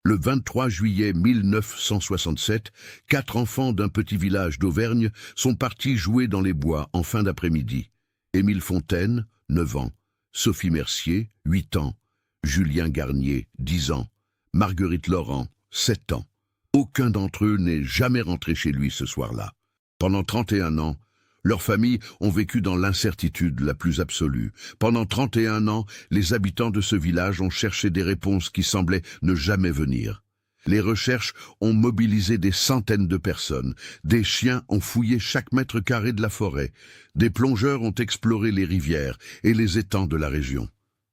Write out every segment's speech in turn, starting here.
Le 23 juillet 1967, 4 enfants d'un petit village d'Auvergne sont partis jouer dans les bois en fin d'après-midi. Émile Fontaine, 9 ans, Sophie Mercier, 8 ans, Julien Garnier, 10 ans, Marguerite Laurent, 7 ans. Aucun d'entre eux n'est jamais rentré chez lui ce soir-là. Pendant 31 ans, leurs familles ont vécu dans l'incertitude la plus absolue. Pendant 31 ans, les habitants de ce village ont cherché des réponses qui semblaient ne jamais venir. Les recherches ont mobilisé des centaines de personnes. Des chiens ont fouillé chaque mètre carré de la forêt. Des plongeurs ont exploré les rivières et les étangs de la région.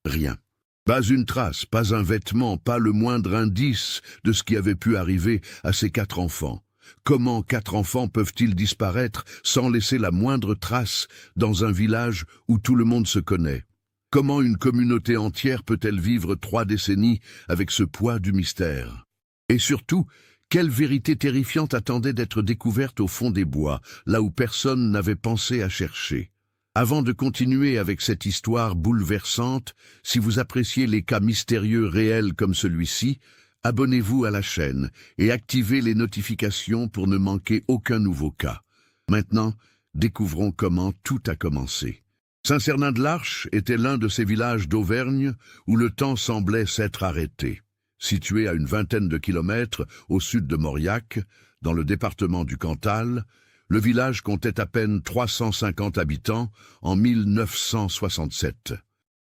Rien. Pas une trace, pas un vêtement, pas le moindre indice de ce qui avait pu arriver à ces 4 enfants. Comment 4 enfants peuvent-ils disparaître sans laisser la moindre trace dans un village où tout le monde se connaît? Comment une communauté entière peut-elle vivre 3 décennies avec ce poids du mystère? Et surtout, quelle vérité terrifiante attendait d'être découverte au fond des bois, là où personne n'avait pensé à chercher? Avant de continuer avec cette histoire bouleversante, si vous appréciez les cas mystérieux réels comme celui-ci, abonnez-vous à la chaîne et activez les notifications pour ne manquer aucun nouveau cas. Maintenant, découvrons comment tout a commencé. Saint-Cernin-de-l'Arche était l'un de ces villages d'Auvergne où le temps semblait s'être arrêté. Situé à une vingtaine de kilomètres au sud de Mauriac, dans le département du Cantal, le village comptait à peine 350 habitants en 1967.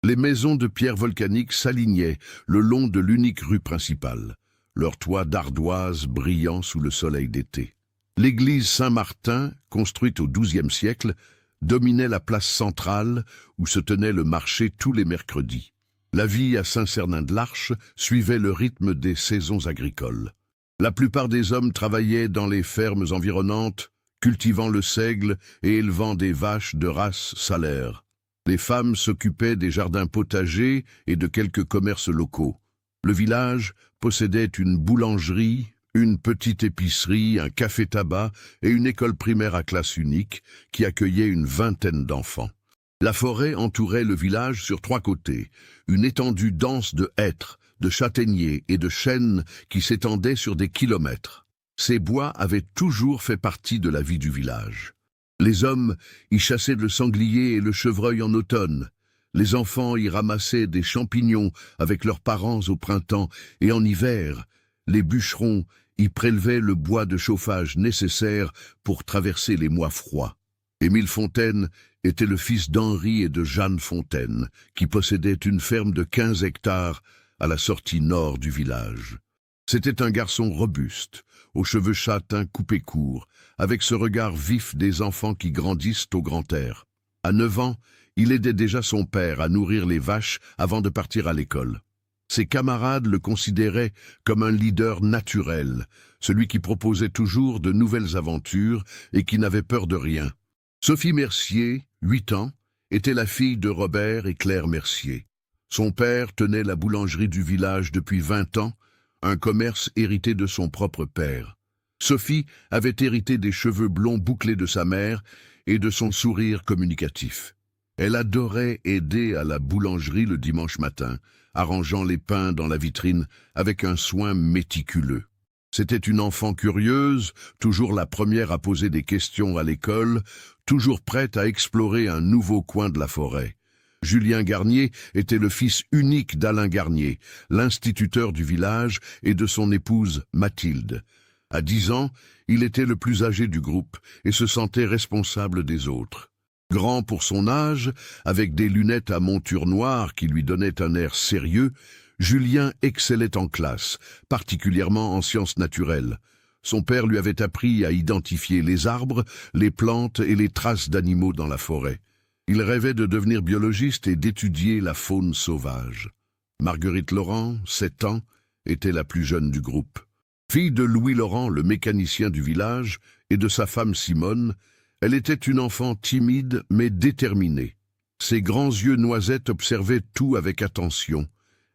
Les maisons de pierre volcanique s'alignaient le long de l'unique rue principale, leurs toits d'ardoise brillant sous le soleil d'été. L'église Saint-Martin, construite au XIIe siècle, dominait la place centrale où se tenait le marché tous les mercredis. La vie à Saint-Cernin-de-l'Arche suivait le rythme des saisons agricoles. La plupart des hommes travaillaient dans les fermes environnantes, cultivant le seigle et élevant des vaches de race salaire. Les femmes s'occupaient des jardins potagers et de quelques commerces locaux. Le village possédait une boulangerie, une petite épicerie, un café-tabac et une école primaire à classe unique qui accueillait une vingtaine d'enfants. La forêt entourait le village sur 3 côtés, une étendue dense de hêtres, de châtaigniers et de chênes qui s'étendait sur des kilomètres. Ces bois avaient toujours fait partie de la vie du village. Les hommes y chassaient le sanglier et le chevreuil en automne. Les enfants y ramassaient des champignons avec leurs parents au printemps et en hiver, les bûcherons y prélevaient le bois de chauffage nécessaire pour traverser les mois froids. Émile Fontaine était le fils d'Henri et de Jeanne Fontaine, qui possédaient une ferme de 15 hectares à la sortie nord du village. C'était un garçon robuste, aux cheveux châtains coupés courts, avec ce regard vif des enfants qui grandissent au grand air. À 9 ans, il aidait déjà son père à nourrir les vaches avant de partir à l'école. Ses camarades le considéraient comme un leader naturel, celui qui proposait toujours de nouvelles aventures et qui n'avait peur de rien. Sophie Mercier, 8 ans, était la fille de Robert et Claire Mercier. Son père tenait la boulangerie du village depuis 20 ans, un commerce hérité de son propre père. Sophie avait hérité des cheveux blonds bouclés de sa mère et de son sourire communicatif. Elle adorait aider à la boulangerie le dimanche matin, arrangeant les pains dans la vitrine avec un soin méticuleux. C'était une enfant curieuse, toujours la première à poser des questions à l'école, toujours prête à explorer un nouveau coin de la forêt. Julien Garnier était le fils unique d'Alain Garnier, l'instituteur du village, et de son épouse Mathilde. À 10 ans, il était le plus âgé du groupe et se sentait responsable des autres. Grand pour son âge, avec des lunettes à monture noire qui lui donnaient un air sérieux, Julien excellait en classe, particulièrement en sciences naturelles. Son père lui avait appris à identifier les arbres, les plantes et les traces d'animaux dans la forêt. Il rêvait de devenir biologiste et d'étudier la faune sauvage. Marguerite Laurent, 7 ans, était la plus jeune du groupe. Fille de Louis Laurent, le mécanicien du village, et de sa femme Simone, elle était une enfant timide mais déterminée. Ses grands yeux noisettes observaient tout avec attention,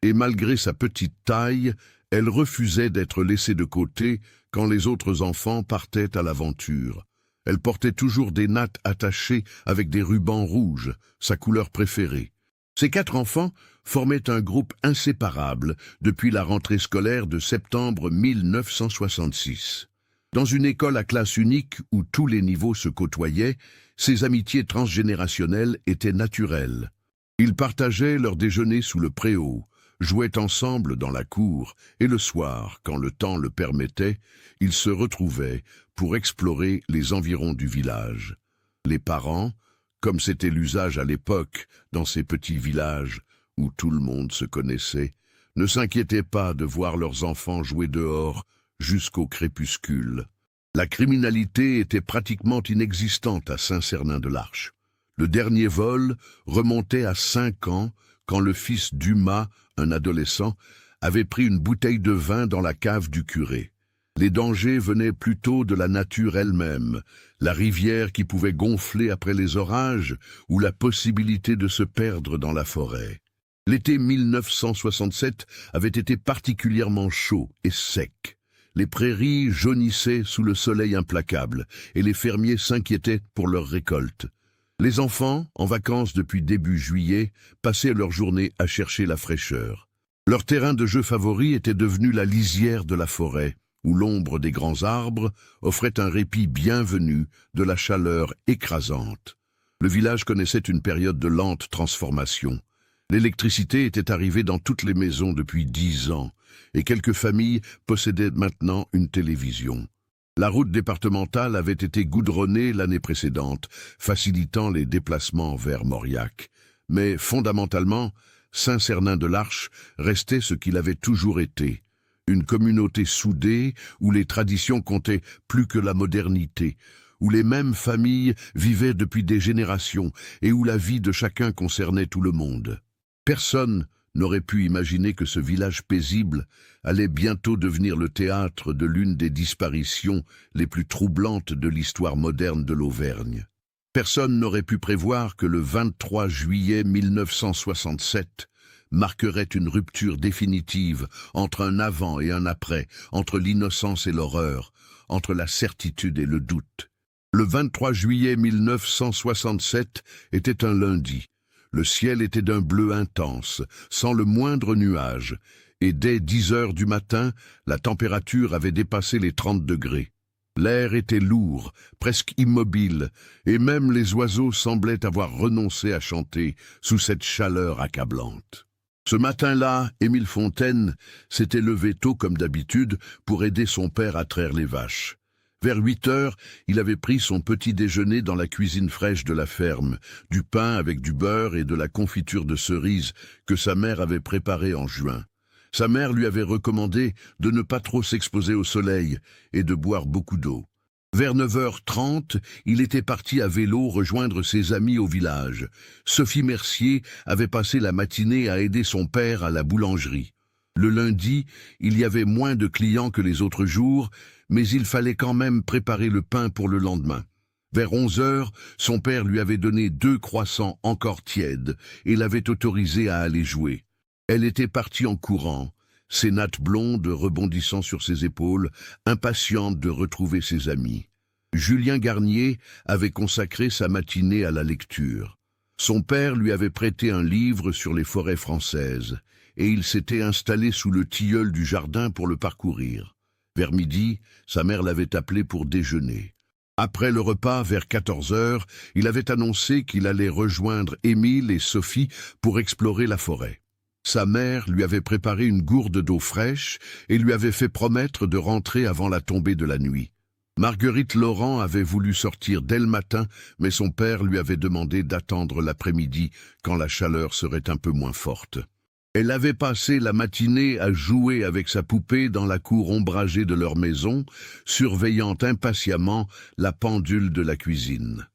et malgré sa petite taille, elle refusait d'être laissée de côté quand les autres enfants partaient à l'aventure. Elle portait toujours des nattes attachées avec des rubans rouges, sa couleur préférée. Ces 4 enfants formaient un groupe inséparable depuis la rentrée scolaire de septembre 1966. Dans une école à classe unique où tous les niveaux se côtoyaient, ces amitiés transgénérationnelles étaient naturelles. Ils partageaient leur déjeuner sous le préau, jouaient ensemble dans la cour, et le soir, quand le temps le permettait, ils se retrouvaient pour explorer les environs du village. Les parents, comme c'était l'usage à l'époque dans ces petits villages où tout le monde se connaissait, ne s'inquiétaient pas de voir leurs enfants jouer dehors jusqu'au crépuscule. La criminalité était pratiquement inexistante à Saint-Cernin-de-l'Arche. Le dernier vol remontait à 5 ans quand le fils d'Uma, un adolescent, avait pris une bouteille de vin dans la cave du curé. Les dangers venaient plutôt de la nature elle-même, la rivière qui pouvait gonfler après les orages ou la possibilité de se perdre dans la forêt. L'été 1967 avait été particulièrement chaud et sec. Les prairies jaunissaient sous le soleil implacable et les fermiers s'inquiétaient pour leur récolte. Les enfants, en vacances depuis début juillet, passaient leur journée à chercher la fraîcheur. Leur terrain de jeu favori était devenu la lisière de la forêt, où l'ombre des grands arbres offrait un répit bienvenu de la chaleur écrasante. Le village connaissait une période de lente transformation. L'électricité était arrivée dans toutes les maisons depuis 10 ans, et quelques familles possédaient maintenant une télévision. La route départementale avait été goudronnée l'année précédente, facilitant les déplacements vers Mauriac. Mais fondamentalement, Saint-Cernin-de-l'Arche restait ce qu'il avait toujours été, une communauté soudée où les traditions comptaient plus que la modernité, où les mêmes familles vivaient depuis des générations et où la vie de chacun concernait tout le monde. Personne n'aurait pu imaginer que ce village paisible allait bientôt devenir le théâtre de l'une des disparitions les plus troublantes de l'histoire moderne de l'Auvergne. Personne n'aurait pu prévoir que le 23 juillet 1967 marquerait une rupture définitive entre un avant et un après, entre l'innocence et l'horreur, entre la certitude et le doute. Le 23 juillet 1967 était un lundi. Le ciel était d'un bleu intense, sans le moindre nuage, et dès 10 heures du matin, la température avait dépassé les 30 degrés. L'air était lourd, presque immobile, et même les oiseaux semblaient avoir renoncé à chanter sous cette chaleur accablante. Ce matin-là, Émile Fontaine s'était levé tôt comme d'habitude pour aider son père à traire les vaches. Vers 8 heures, il avait pris son petit déjeuner dans la cuisine fraîche de la ferme, du pain avec du beurre et de la confiture de cerises que sa mère avait préparée en juin. Sa mère lui avait recommandé de ne pas trop s'exposer au soleil et de boire beaucoup d'eau. Vers 9h30, il était parti à vélo rejoindre ses amis au village. Sophie Mercier avait passé la matinée à aider son père à la boulangerie. Le lundi, il y avait moins de clients que les autres jours, mais il fallait quand même préparer le pain pour le lendemain. Vers 11h, son père lui avait donné 2 croissants encore tièdes et l'avait autorisé à aller jouer. Elle était partie en courant, ses nattes blondes rebondissant sur ses épaules, impatiente de retrouver ses amis. Julien Garnier avait consacré sa matinée à la lecture. Son père lui avait prêté un livre sur les forêts françaises, et il s'était installé sous le tilleul du jardin pour le parcourir. Vers midi, sa mère l'avait appelé pour déjeuner. Après le repas, vers 14h, il avait annoncé qu'il allait rejoindre Émile et Sophie pour explorer la forêt. Sa mère lui avait préparé une gourde d'eau fraîche et lui avait fait promettre de rentrer avant la tombée de la nuit. Marguerite Laurent avait voulu sortir dès le matin, mais son père lui avait demandé d'attendre l'après-midi quand la chaleur serait un peu moins forte. Elle avait passé la matinée à jouer avec sa poupée dans la cour ombragée de leur maison, surveillant impatiemment la pendule de la cuisine.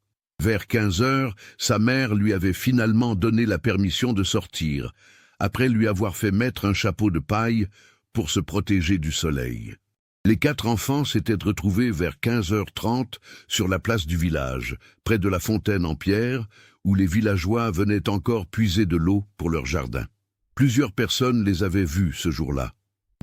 Vers 15h, sa mère lui avait finalement donné la permission de sortir, après lui avoir fait mettre un chapeau de paille pour se protéger du soleil. Les 4 enfants s'étaient retrouvés vers 15h30 sur la place du village, près de la fontaine en pierre, où les villageois venaient encore puiser de l'eau pour leur jardin. Plusieurs personnes les avaient vus ce jour-là.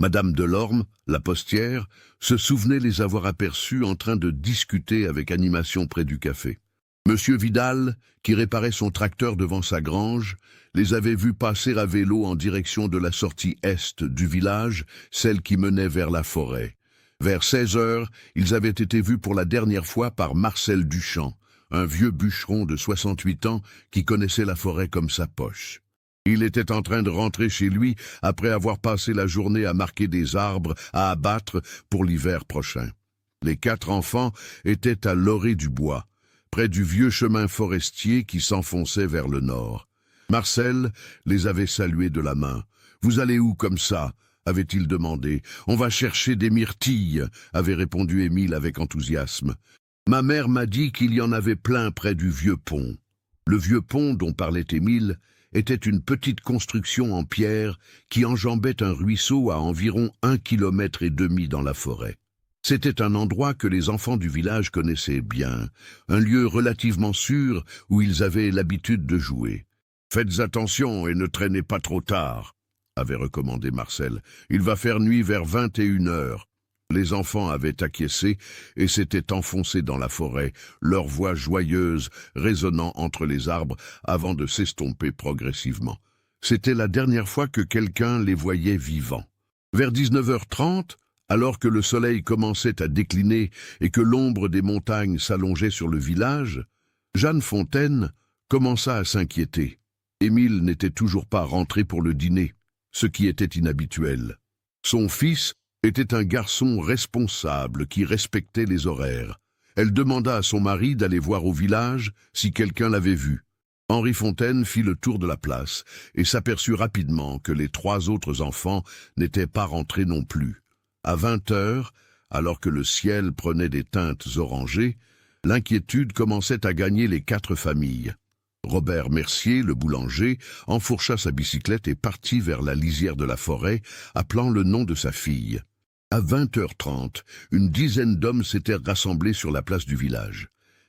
Madame Delorme, la postière, se souvenait les avoir aperçus en train de discuter avec animation près du café. Monsieur Vidal, qui réparait son tracteur devant sa grange, les avait vus passer à vélo en direction de la sortie est du village, celle qui menait vers la forêt. Vers 16 heures, ils avaient été vus pour la dernière fois par Marcel Duchamp, un vieux bûcheron de 68 ans qui connaissait la forêt comme sa poche. Il était en train de rentrer chez lui après avoir passé la journée à marquer des arbres à abattre pour l'hiver prochain. Les 4 enfants étaient à l'orée du bois, près du vieux chemin forestier qui s'enfonçait vers le nord. Marcel les avait salués de la main. « Vous allez où comme ça ?» avait-il demandé. « On va chercher des myrtilles » avait répondu Émile avec enthousiasme. « Ma mère m'a dit qu'il y en avait plein près du vieux pont. » Le vieux pont dont parlait Émile était une petite construction en pierre qui enjambait un ruisseau à environ 1,5 km dans la forêt. C'était un endroit que les enfants du village connaissaient bien, un lieu relativement sûr où ils avaient l'habitude de jouer. « Faites attention et ne traînez pas trop tard », avait recommandé Marcel. « Il va faire nuit vers 21 heures. » Les enfants avaient acquiescé et s'étaient enfoncés dans la forêt, leurs voix joyeuses résonnant entre les arbres avant de s'estomper progressivement. C'était la dernière fois que quelqu'un les voyait vivants. Vers 19h30, alors que le soleil commençait à décliner et que l'ombre des montagnes s'allongeait sur le village, Jeanne Fontaine commença à s'inquiéter. Émile n'était toujours pas rentré pour le dîner, ce qui était inhabituel. Son fils était un garçon responsable qui respectait les horaires. Elle demanda à son mari d'aller voir au village si quelqu'un l'avait vu. Henri Fontaine fit le tour de la place et s'aperçut rapidement que les 3 autres enfants n'étaient pas rentrés non plus. À 20 heures, alors que le ciel prenait des teintes orangées, l'inquiétude commençait à gagner les 4 familles. Robert Mercier, le boulanger, enfourcha sa bicyclette et partit vers la lisière de la forêt, appelant le nom de sa fille. À 20h30, une dizaine d'hommes s'étaient rassemblés sur la place du village.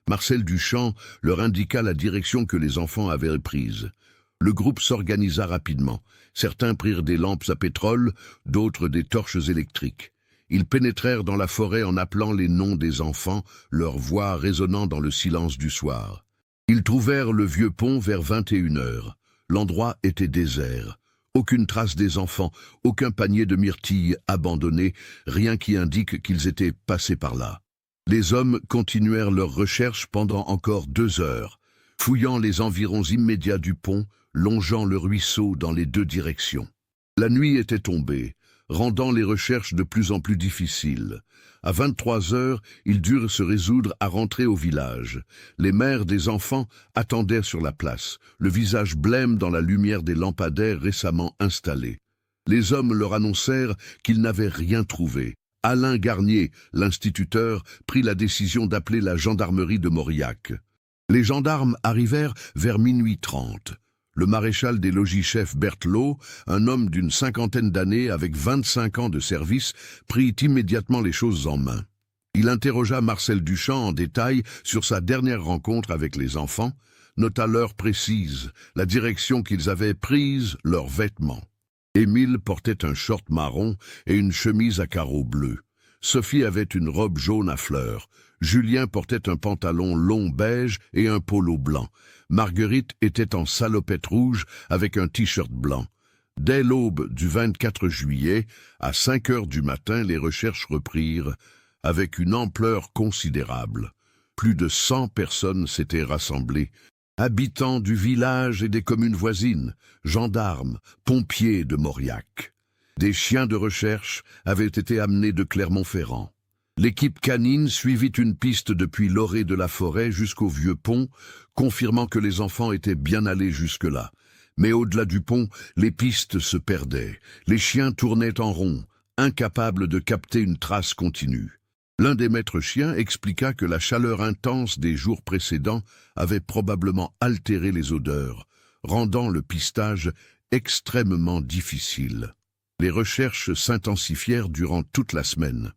Marcel Duchamp leur indiqua la direction que les enfants avaient prise. Le groupe s'organisa rapidement. Certains prirent des lampes à pétrole, d'autres des torches électriques. Ils pénétrèrent dans la forêt en appelant les noms des enfants, leurs voix résonnant dans le silence du soir. Ils trouvèrent le vieux pont vers 21 heures. L'endroit était désert. Aucune trace des enfants, aucun panier de myrtilles abandonné, rien qui indique qu'ils étaient passés par là. Les hommes continuèrent leurs recherches pendant encore 2 heures, fouillant les environs immédiats du pont, longeant le ruisseau dans les 2 directions. La nuit était tombée, rendant les recherches de plus en plus difficiles. À 23 heures, ils durent se résoudre à rentrer au village. Les mères des enfants attendaient sur la place, le visage blême dans la lumière des lampadaires récemment installés. Les hommes leur annoncèrent qu'ils n'avaient rien trouvé. Alain Garnier, l'instituteur, prit la décision d'appeler la gendarmerie de Mauriac. Les gendarmes arrivèrent vers 00h30. Le maréchal des logis-chefs Berthelot, un homme d'une 50aine d'années avec 25 ans de service, prit immédiatement les choses en main. Il interrogea Marcel Duchamp en détail sur sa dernière rencontre avec les enfants, nota l'heure précise, la direction qu'ils avaient prise, leurs vêtements. Émile portait un short marron et une chemise à carreaux bleus. Sophie avait une robe jaune à fleurs. Julien portait un pantalon long beige et un polo blanc. Marguerite était en salopette rouge avec un t-shirt blanc. Dès l'aube du 24 juillet, à 5 heures du matin, les recherches reprirent avec une ampleur considérable. Plus de 100 personnes s'étaient rassemblées. Habitants du village et des communes voisines, gendarmes, pompiers de Mauriac. Des chiens de recherche avaient été amenés de Clermont-Ferrand. L'équipe canine suivit une piste depuis l'orée de la forêt jusqu'au vieux pont, confirmant que les enfants étaient bien allés jusque-là. Mais au-delà du pont, les pistes se perdaient. Les chiens tournaient en rond, incapables de capter une trace continue. L'un des maîtres chiens expliqua que la chaleur intense des jours précédents avait probablement altéré les odeurs, rendant le pistage extrêmement difficile. Les recherches s'intensifièrent durant toute la semaine.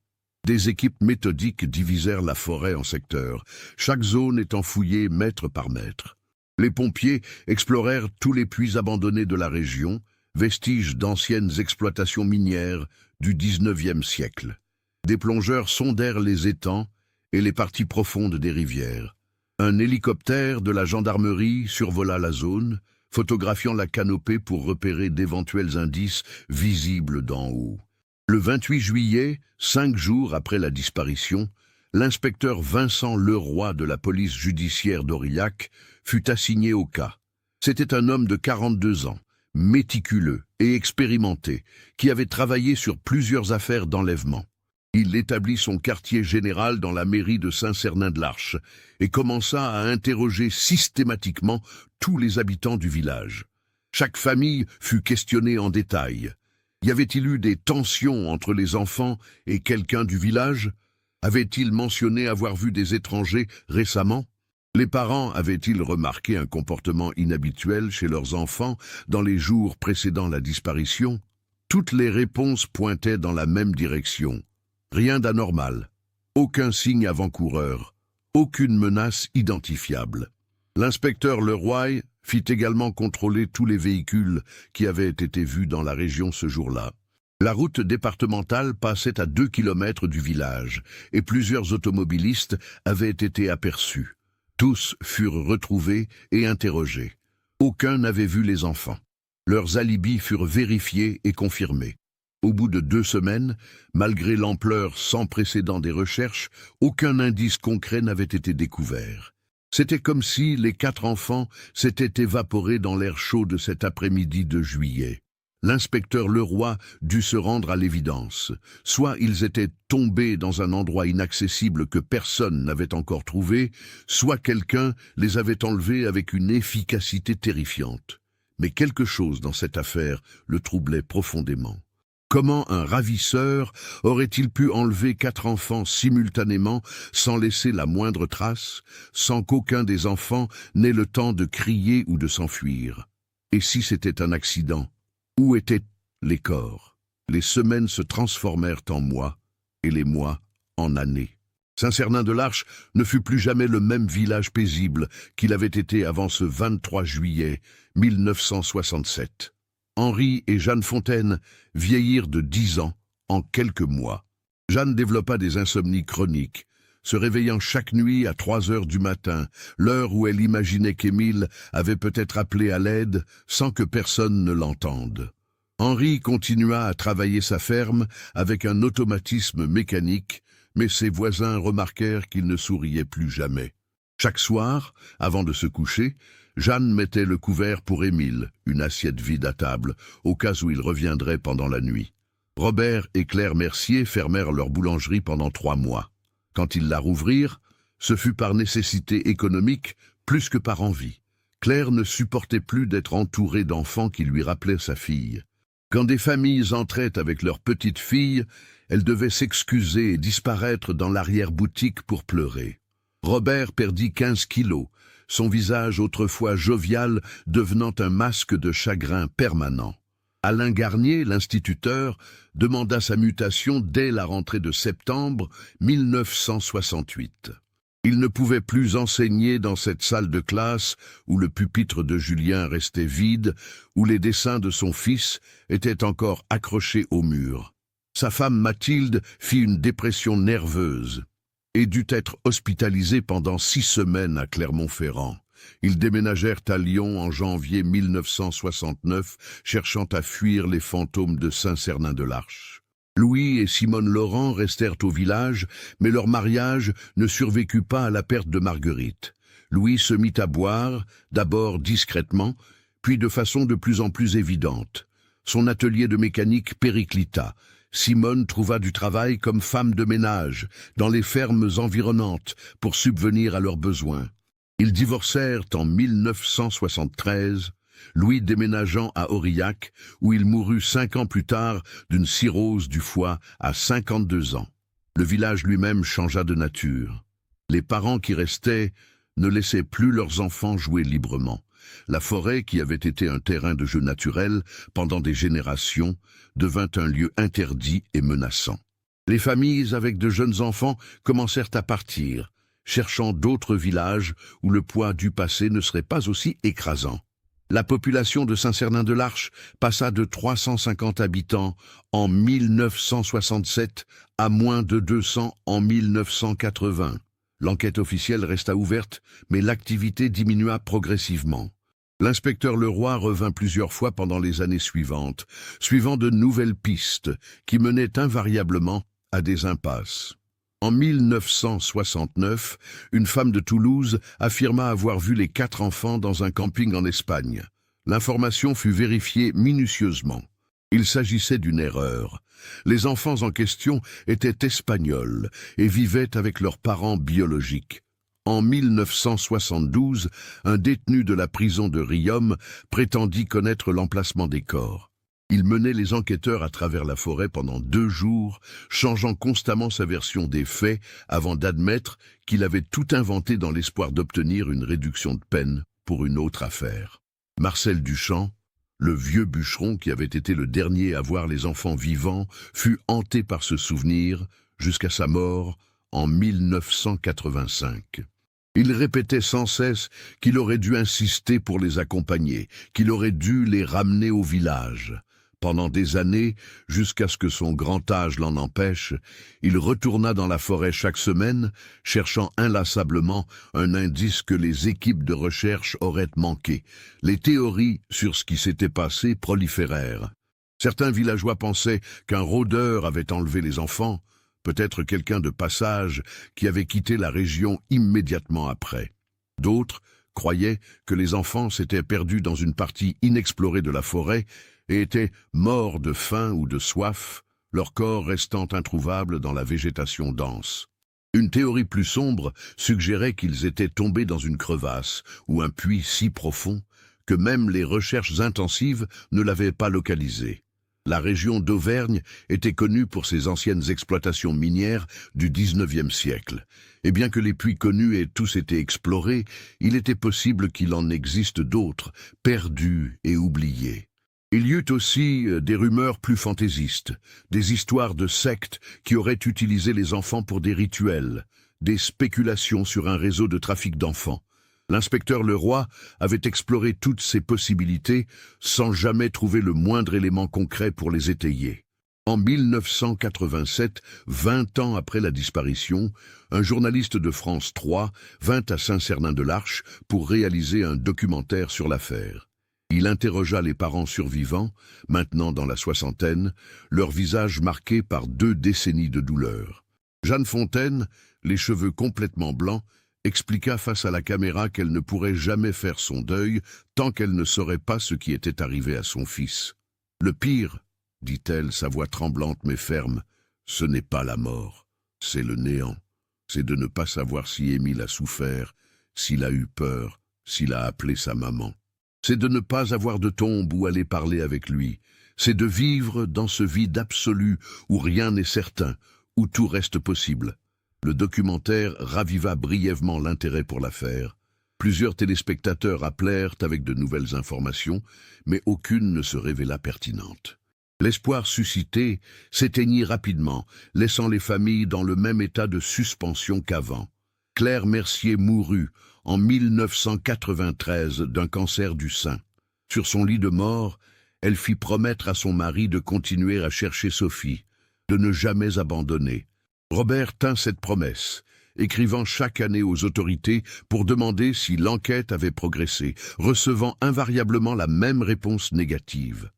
Des équipes méthodiques divisèrent la forêt en secteurs, chaque zone étant fouillée mètre par mètre. Les pompiers explorèrent tous les puits abandonnés de la région, vestiges d'anciennes exploitations minières du XIXe siècle. Des plongeurs sondèrent les étangs et les parties profondes des rivières. Un hélicoptère de la gendarmerie survola la zone, photographiant la canopée pour repérer d'éventuels indices visibles d'en haut. Le 28 juillet, 5 jours après la disparition, l'inspecteur Vincent Leroy de la police judiciaire d'Aurillac fut assigné au cas. C'était un homme de 42 ans, méticuleux et expérimenté, qui avait travaillé sur plusieurs affaires d'enlèvement. Il établit son quartier général dans la mairie de Saint-Cernin-de-l'Arche et commença à interroger systématiquement tous les habitants du village. Chaque famille fut questionnée en détail. Y avait-il eu des tensions entre les enfants et quelqu'un du village? Avait-il mentionné avoir vu des étrangers récemment? Les parents avaient-ils remarqué un comportement inhabituel chez leurs enfants dans les jours précédant la disparition? Toutes les réponses pointaient dans la même direction. Rien d'anormal, aucun signe avant-coureur, aucune menace identifiable. L'inspecteur Leroy fit également contrôler tous les véhicules qui avaient été vus dans la région ce jour-là. La route départementale passait à 2 kilomètres du village et plusieurs automobilistes avaient été aperçus. Tous furent retrouvés et interrogés. Aucun n'avait vu les enfants. Leurs alibis furent vérifiés et confirmés. Au bout de 2 semaines, malgré l'ampleur sans précédent des recherches, aucun indice concret n'avait été découvert. C'était comme si les 4 enfants s'étaient évaporés dans l'air chaud de cet après-midi de juillet. L'inspecteur Leroy dut se rendre à l'évidence. Soit ils étaient tombés dans un endroit inaccessible que personne n'avait encore trouvé, soit quelqu'un les avait enlevés avec une efficacité terrifiante. Mais quelque chose dans cette affaire le troublait profondément. Comment un ravisseur aurait-il pu enlever 4 enfants simultanément sans laisser la moindre trace, sans qu'aucun des enfants n'ait le temps de crier ou de s'enfuir? Et si c'était un accident? Où étaient les corps? Les semaines se transformèrent en mois, et les mois en années. Saint-Cernin-de-l'Arche ne fut plus jamais le même village paisible qu'il avait été avant ce 23 juillet 1967. Henri et Jeanne Fontaine vieillirent de 10 ans en quelques mois. Jeanne développa des insomnies chroniques, se réveillant chaque nuit à 3 heures du matin, l'heure où elle imaginait qu'Émile avait peut-être appelé à l'aide sans que personne ne l'entende. Henri continua à travailler sa ferme avec un automatisme mécanique, mais ses voisins remarquèrent qu'il ne souriait plus jamais. Chaque soir, avant de se coucher, Jeanne mettait le couvert pour Émile, une assiette vide à table, au cas où il reviendrait pendant la nuit. Robert et Claire Mercier fermèrent leur boulangerie pendant 3 mois. Quand ils la rouvrirent, ce fut par nécessité économique plus que par envie. Claire ne supportait plus d'être entourée d'enfants qui lui rappelaient sa fille. Quand des familles entraient avec leur petite fille, elle devait s'excuser et disparaître dans l'arrière-boutique pour pleurer. Robert perdit 15 kilos, son visage autrefois jovial devenant un masque de chagrin permanent. Alain Garnier, l'instituteur, demanda sa mutation dès la rentrée de septembre 1968. Il ne pouvait plus enseigner dans cette salle de classe où le pupitre de Julien restait vide, où les dessins de son fils étaient encore accrochés au mur. Sa femme Mathilde fit une dépression nerveuse et dut être hospitalisée pendant 6 semaines à Clermont-Ferrand. Ils déménagèrent à Lyon en janvier 1969, cherchant à fuir les fantômes de Saint-Cernin-de-l'Arche. Louis et Simone Laurent restèrent au village, mais leur mariage ne survécut pas à la perte de Marguerite. Louis se mit à boire, d'abord discrètement, puis de façon de plus en plus évidente. Son atelier de mécanique périclita. Simone trouva du travail comme femme de ménage, dans les fermes environnantes, pour subvenir à leurs besoins. Ils divorcèrent en 1973, Louis déménageant à Aurillac, où il mourut 5 ans plus tard d'une cirrhose du foie à 52 ans. Le village lui-même changea de nature. Les parents qui restaient ne laissaient plus leurs enfants jouer librement. La forêt, qui avait été un terrain de jeu naturel pendant des générations, devint un lieu interdit et menaçant. Les familles avec de jeunes enfants commencèrent à partir, cherchant d'autres villages où le poids du passé ne serait pas aussi écrasant. La population de Saint-Cernin-de-l'Arche passa de 350 habitants en 1967 à moins de 200 en 1980. L'enquête officielle resta ouverte, mais l'activité diminua progressivement. L'inspecteur Leroy revint plusieurs fois pendant les années suivantes, suivant de nouvelles pistes qui menaient invariablement à des impasses. En 1969, une femme de Toulouse affirma avoir vu les 4 enfants dans un camping en Espagne. L'information fut vérifiée minutieusement. Il s'agissait d'une erreur. Les enfants en question étaient espagnols et vivaient avec leurs parents biologiques. En 1972, un détenu de la prison de Riom prétendit connaître l'emplacement des corps. Il menait les enquêteurs à travers la forêt pendant 2 jours, changeant constamment sa version des faits avant d'admettre qu'il avait tout inventé dans l'espoir d'obtenir une réduction de peine pour une autre affaire. Marcel Duchamp, le vieux bûcheron qui avait été le dernier à voir les enfants vivants, fut hanté par ce souvenir jusqu'à sa mort en 1985. Il répétait sans cesse qu'il aurait dû insister pour les accompagner, qu'il aurait dû les ramener au village. Pendant des années, jusqu'à ce que son grand âge l'en empêche, il retourna dans la forêt chaque semaine, cherchant inlassablement un indice que les équipes de recherche auraient manqué. Les théories sur ce qui s'était passé proliférèrent. Certains villageois pensaient qu'un rôdeur avait enlevé les enfants, peut-être quelqu'un de passage qui avait quitté la région immédiatement après. D'autres croyaient que les enfants s'étaient perdus dans une partie inexplorée de la forêt et étaient morts de faim ou de soif, leur corps restant introuvables dans la végétation dense. Une théorie plus sombre suggérait qu'ils étaient tombés dans une crevasse ou un puits si profond que même les recherches intensives ne l'avaient pas localisé. La région d'Auvergne était connue pour ses anciennes exploitations minières du XIXe siècle. Et bien que les puits connus aient tous été explorés, il était possible qu'il en existe d'autres, perdus et oubliés. Il y eut aussi des rumeurs plus fantaisistes, des histoires de sectes qui auraient utilisé les enfants pour des rituels, des spéculations sur un réseau de trafic d'enfants. L'inspecteur Leroy avait exploré toutes ces possibilités sans jamais trouver le moindre élément concret pour les étayer. En 1987, 20 ans après la disparition, un journaliste de France 3 vint à Saint-Cernin-de-l'Arche pour réaliser un documentaire sur l'affaire. Il interrogea les parents survivants, maintenant dans la soixantaine, leurs visages marqués par 2 décennies de douleur. Jeanne Fontaine, les cheveux complètement blancs, expliqua face à la caméra qu'elle ne pourrait jamais faire son deuil tant qu'elle ne saurait pas ce qui était arrivé à son fils. « Le pire, dit-elle, sa voix tremblante mais ferme, ce n'est pas la mort, c'est le néant. C'est de ne pas savoir si Émile a souffert, s'il a eu peur, s'il a appelé sa maman. C'est de ne pas avoir de tombe où aller parler avec lui. C'est de vivre dans ce vide absolu où rien n'est certain, où tout reste possible. » Le documentaire raviva brièvement l'intérêt pour l'affaire. Plusieurs téléspectateurs appelèrent avec de nouvelles informations, mais aucune ne se révéla pertinente. L'espoir suscité s'éteignit rapidement, laissant les familles dans le même état de suspension qu'avant. Claire Mercier mourut en 1993 d'un cancer du sein. Sur son lit de mort, elle fit promettre à son mari de continuer à chercher Sophie, de ne jamais abandonner. Robert tint cette promesse, écrivant chaque année aux autorités pour demander si l'enquête avait progressé, recevant invariablement la même réponse négative.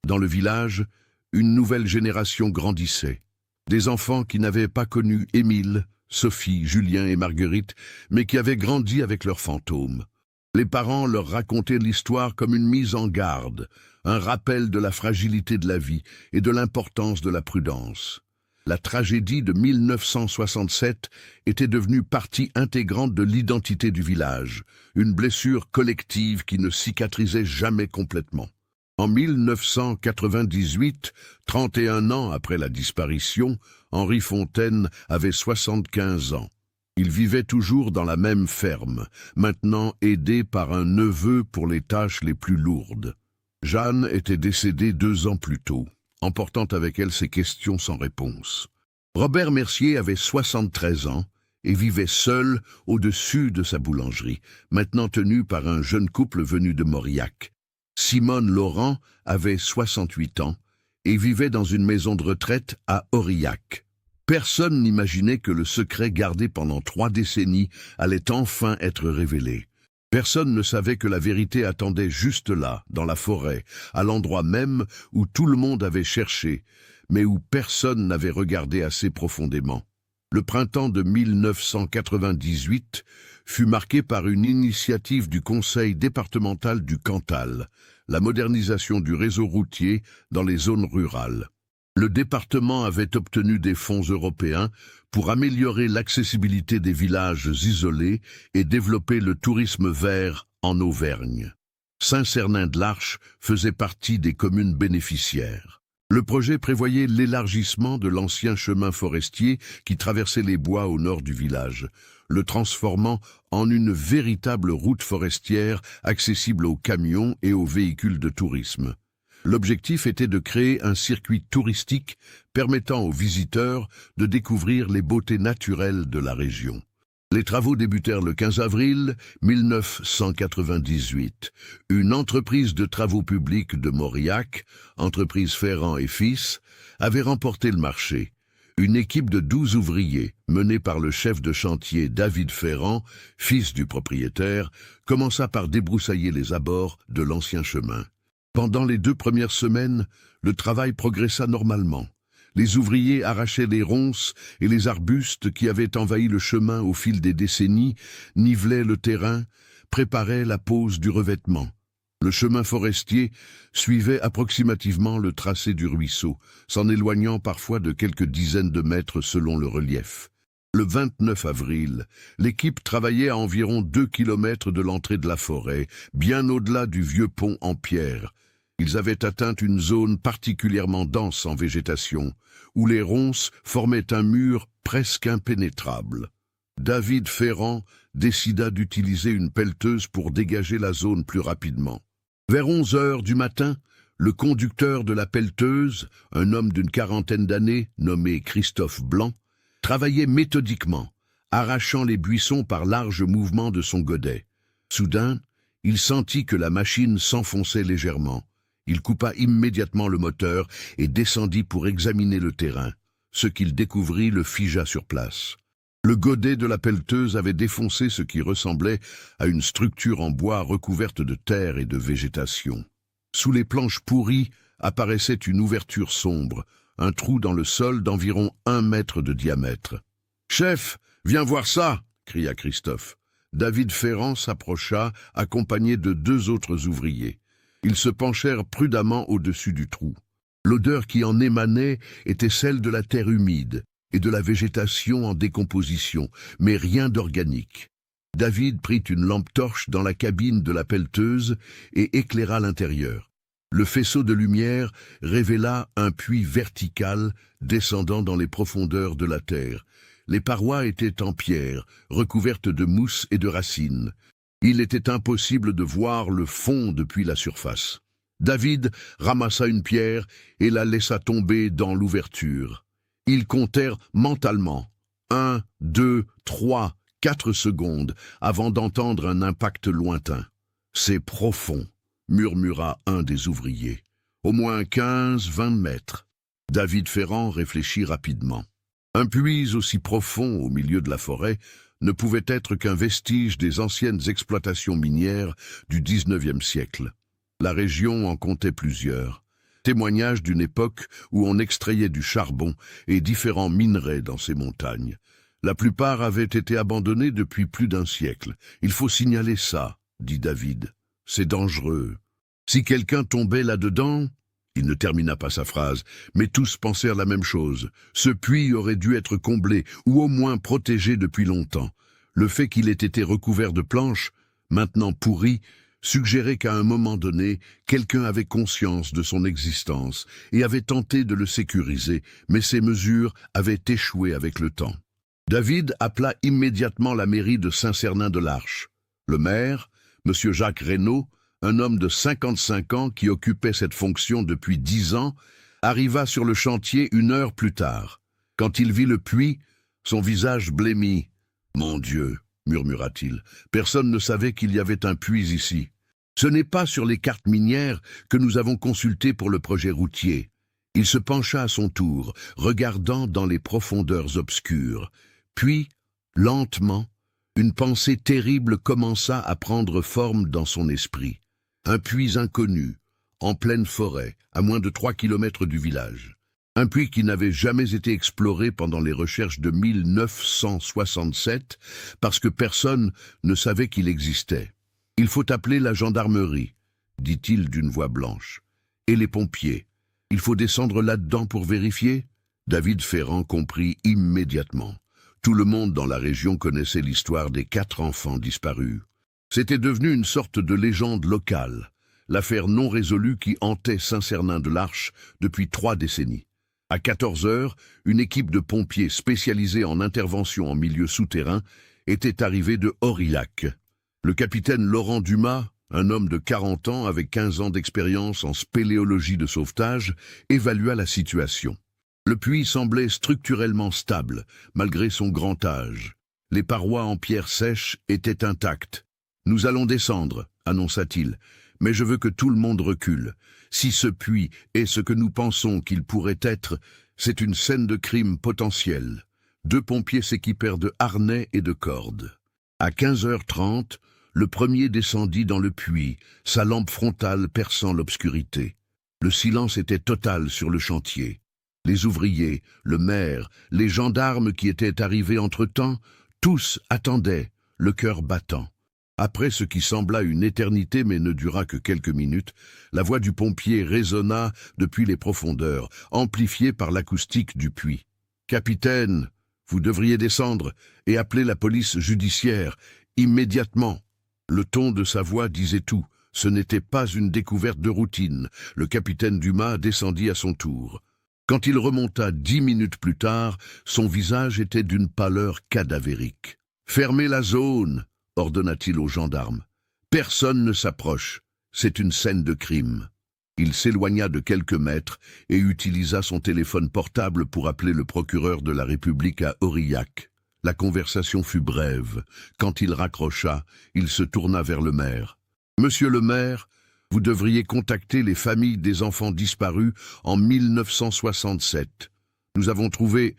Dans le village, une nouvelle génération grandissait. Des enfants qui n'avaient pas connu Émile, Sophie, Julien et Marguerite, mais qui avaient grandi avec leurs fantômes. Les parents leur racontaient l'histoire comme une mise en garde, un rappel de la fragilité de la vie et de l'importance de la prudence. La tragédie de 1967 était devenue partie intégrante de l'identité du village, une blessure collective qui ne cicatrisait jamais complètement. En 1998, 31 ans après la disparition, Henri Fontaine avait 75 ans. Il vivait toujours dans la même ferme, maintenant aidé par un neveu pour les tâches les plus lourdes. Jeanne était décédée 2 ans plus tôt, emportant avec elle ses questions sans réponse. Robert Mercier avait 73 ans et vivait seul au-dessus de sa boulangerie, maintenant tenue par un jeune couple venu de Mauriac. Simone Laurent avait 68 ans et vivait dans une maison de retraite à Aurillac. Personne n'imaginait que le secret gardé pendant 3 décennies allait enfin être révélé. Personne ne savait que la vérité attendait juste là, dans la forêt, à l'endroit même où tout le monde avait cherché, mais où personne n'avait regardé assez profondément. Le printemps de 1998 fut marqué par une initiative du Conseil départemental du Cantal, la modernisation du réseau routier dans les zones rurales. Le département avait obtenu des fonds européens pour améliorer l'accessibilité des villages isolés et développer le tourisme vert en Auvergne. Saint-Cernin-de-l'Arche faisait partie des communes bénéficiaires. Le projet prévoyait l'élargissement de l'ancien chemin forestier qui traversait les bois au nord du village, le transformant en une véritable route forestière accessible aux camions et aux véhicules de tourisme. L'objectif était de créer un circuit touristique permettant aux visiteurs de découvrir les beautés naturelles de la région. Les travaux débutèrent le 15 avril 1998. Une entreprise de travaux publics de Mauriac, entreprise Ferrand et Fils, avait remporté le marché. Une équipe de 12 ouvriers, menée par le chef de chantier David Ferrand, fils du propriétaire, commença par débroussailler les abords de l'ancien chemin. Pendant les 2 premières semaines, le travail progressa normalement. Les ouvriers arrachaient les ronces et les arbustes qui avaient envahi le chemin au fil des décennies, nivelaient le terrain, préparaient la pose du revêtement. Le chemin forestier suivait approximativement le tracé du ruisseau, s'en éloignant parfois de quelques dizaines de mètres selon le relief. Le 29 avril, l'équipe travaillait à environ 2 kilomètres de l'entrée de la forêt, bien au-delà du vieux pont en pierre. Ils avaient atteint une zone particulièrement dense en végétation, où les ronces formaient un mur presque impénétrable. David Ferrand décida d'utiliser une pelleteuse pour dégager la zone plus rapidement. Vers 11 heures du matin, le conducteur de la pelleteuse, un homme d'une 40aine d'années, nommé Christophe Blanc, travaillait méthodiquement, arrachant les buissons par larges mouvements de son godet. Soudain, il sentit que la machine s'enfonçait légèrement. Il coupa immédiatement le moteur et descendit pour examiner le terrain. Ce qu'il découvrit le figea sur place. Le godet de la pelleteuse avait défoncé ce qui ressemblait à une structure en bois recouverte de terre et de végétation. Sous les planches pourries apparaissait une ouverture sombre, un trou dans le sol d'environ 1 mètre de diamètre. « Chef, viens voir ça !» cria Christophe. David Ferrand s'approcha, accompagné de 2 autres ouvriers. Ils se penchèrent prudemment au-dessus du trou. L'odeur qui en émanait était celle de la terre humide et de la végétation en décomposition, mais rien d'organique. David prit une lampe torche dans la cabine de la pelleteuse et éclaira l'intérieur. Le faisceau de lumière révéla un puits vertical descendant dans les profondeurs de la terre. Les parois étaient en pierre, recouvertes de mousse et de racines. Il était impossible de voir le fond depuis la surface. David ramassa une pierre et la laissa tomber dans l'ouverture. Ils comptèrent mentalement 1, 2, 3, 4 secondes avant d'entendre un impact lointain. « C'est profond », murmura un des ouvriers. « Au moins 15-20 mètres. » David Ferrand réfléchit rapidement. Un puits aussi profond au milieu de la forêt ne pouvait être qu'un vestige des anciennes exploitations minières du XIXe siècle. La région en comptait plusieurs, témoignage d'une époque où on extrayait du charbon et différents minerais dans ces montagnes. La plupart avaient été abandonnés depuis plus d'1 siècle. « Il faut signaler ça », dit David. « C'est dangereux. Si quelqu'un tombait là-dedans… » Il ne termina pas sa phrase, mais tous pensèrent la même chose. Ce puits aurait dû être comblé, ou au moins protégé depuis longtemps. Le fait qu'il ait été recouvert de planches, maintenant pourries, suggérait qu'à un moment donné, quelqu'un avait conscience de son existence et avait tenté de le sécuriser, mais ces mesures avaient échoué avec le temps. David appela immédiatement la mairie de Saint-Cernin-de-l'Arche. Le maire, M. Jacques Reynaud, un homme de 55 ans qui occupait cette fonction depuis 10 ans, arriva sur le chantier 1 heure plus tard. Quand il vit le puits, son visage blêmit. « Mon Dieu !» murmura-t-il. « Personne ne savait qu'il y avait un puits ici. Ce n'est pas sur les cartes minières que nous avons consultées pour le projet routier. Il se pencha à son tour, regardant dans les profondeurs obscures. Puis, lentement, une pensée terrible commença à prendre forme dans son esprit. Un puits inconnu, en pleine forêt, à moins de 3 kilomètres du village. Un puits qui n'avait jamais été exploré pendant les recherches de 1967, parce que personne ne savait qu'il existait. « Il faut appeler la gendarmerie », dit-il d'une voix blanche. « Et les pompiers. Il faut descendre là-dedans pour vérifier ?» David Ferrand comprit immédiatement. Tout le monde dans la région connaissait l'histoire des 4 enfants disparus. C'était devenu une sorte de légende locale, l'affaire non résolue qui hantait Saint-Cernin-de-l'Arche depuis 3 décennies. À 14 heures, une équipe de pompiers spécialisée en intervention en milieu souterrain était arrivée de Aurillac. Le capitaine Laurent Dumas, un homme de 40 ans avec 15 ans d'expérience en spéléologie de sauvetage, évalua la situation. Le puits semblait structurellement stable, malgré son grand âge. Les parois en pierre sèche étaient intactes. « Nous allons descendre », annonça-t-il, « mais je veux que tout le monde recule. Si ce puits est ce que nous pensons qu'il pourrait être, c'est une scène de crime potentielle. » 2 pompiers s'équipèrent de harnais et de cordes. À 15h30, le premier descendit dans le puits, sa lampe frontale perçant l'obscurité. Le silence était total sur le chantier. Les ouvriers, le maire, les gendarmes qui étaient arrivés entre-temps, tous attendaient, le cœur battant. Après ce qui sembla une éternité mais ne dura que quelques minutes, la voix du pompier résonna depuis les profondeurs, amplifiée par l'acoustique du puits. « Capitaine, vous devriez descendre et appeler la police judiciaire, immédiatement. » Le ton de sa voix disait tout. Ce n'était pas une découverte de routine. Le capitaine Dumas descendit à son tour. Quand il remonta 10 minutes plus tard, son visage était d'une pâleur cadavérique. « Fermez la zone !» ordonna-t-il aux gendarmes. « Personne ne s'approche. C'est une scène de crime. » Il s'éloigna de quelques mètres et utilisa son téléphone portable pour appeler le procureur de la République à Aurillac. La conversation fut brève. Quand il raccrocha, il se tourna vers le maire. « Monsieur le maire, vous devriez contacter les familles des enfants disparus en 1967. Nous avons trouvé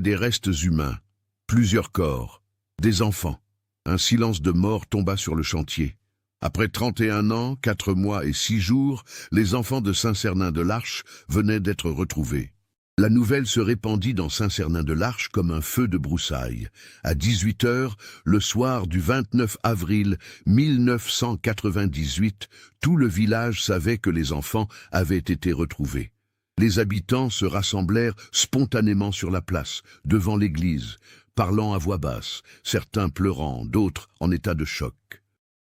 des restes humains, plusieurs corps, des enfants. » Un silence de mort tomba sur le chantier. Après 31 ans, 4 mois et 6 jours, les enfants de Saint-Cernin-de-l'Arche venaient d'être retrouvés. La nouvelle se répandit dans Saint-Cernin-de-l'Arche comme un feu de broussailles. À 18h, le soir du 29 avril 1998, tout le village savait que les enfants avaient été retrouvés. Les habitants se rassemblèrent spontanément sur la place, devant l'église, parlant à voix basse, certains pleurant, d'autres en état de choc.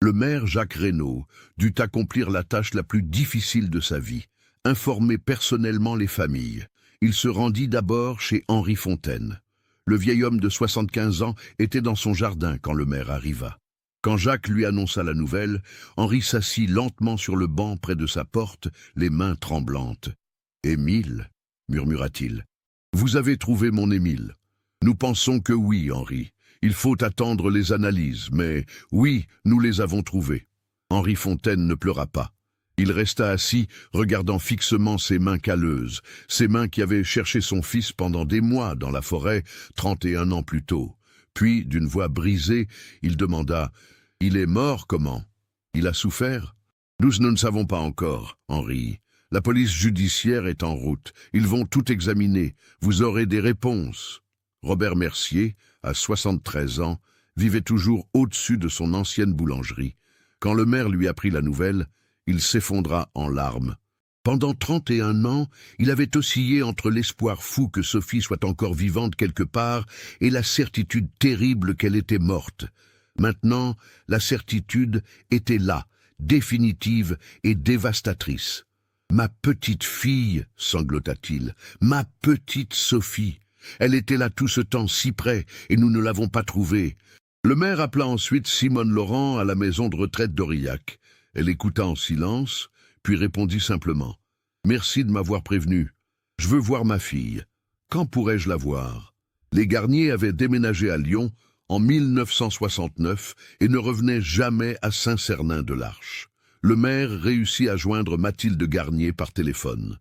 Le maire Jacques Reynaud dut accomplir la tâche la plus difficile de sa vie, informer personnellement les familles. Il se rendit d'abord chez Henri Fontaine. Le vieil homme de 75 ans était dans son jardin quand le maire arriva. Quand Jacques lui annonça la nouvelle, Henri s'assit lentement sur le banc près de sa porte, les mains tremblantes. « Émile, murmura-t-il, vous avez trouvé mon Émile. Nous pensons que oui, Henri. Il faut attendre les analyses, mais oui, nous les avons trouvés. » Henri Fontaine ne pleura pas. Il resta assis, regardant fixement ses mains calleuses, ses mains qui avaient cherché son fils pendant des mois dans la forêt, 31 ans plus tôt. Puis, d'une voix brisée, il demanda « Il est mort comment? Il a souffert ?» « Nous ne savons pas encore, Henri. La police judiciaire est en route. Ils vont tout examiner. Vous aurez des réponses. » Robert Mercier, à 73 ans, vivait toujours au-dessus de son ancienne boulangerie. Quand le maire lui apprit la nouvelle, il s'effondra en larmes. Pendant 31 ans, il avait oscillé entre l'espoir fou que Sophie soit encore vivante quelque part et la certitude terrible qu'elle était morte. Maintenant, la certitude était là, définitive et dévastatrice. « Ma petite fille » sanglota-t-il, « ma petite Sophie. Elle était là tout ce temps si près et nous ne l'avons pas trouvée. » Le maire appela ensuite Simone Laurent à la maison de retraite d'Aurillac. Elle écouta en silence, puis répondit simplement « Merci de m'avoir prévenu. Je veux voir ma fille. Quand pourrais-je la voir ?» Les Garnier avaient déménagé à Lyon en 1969 et ne revenaient jamais à Saint-Cernin-de-l'Arche. Le maire réussit à joindre Mathilde Garnier par téléphone.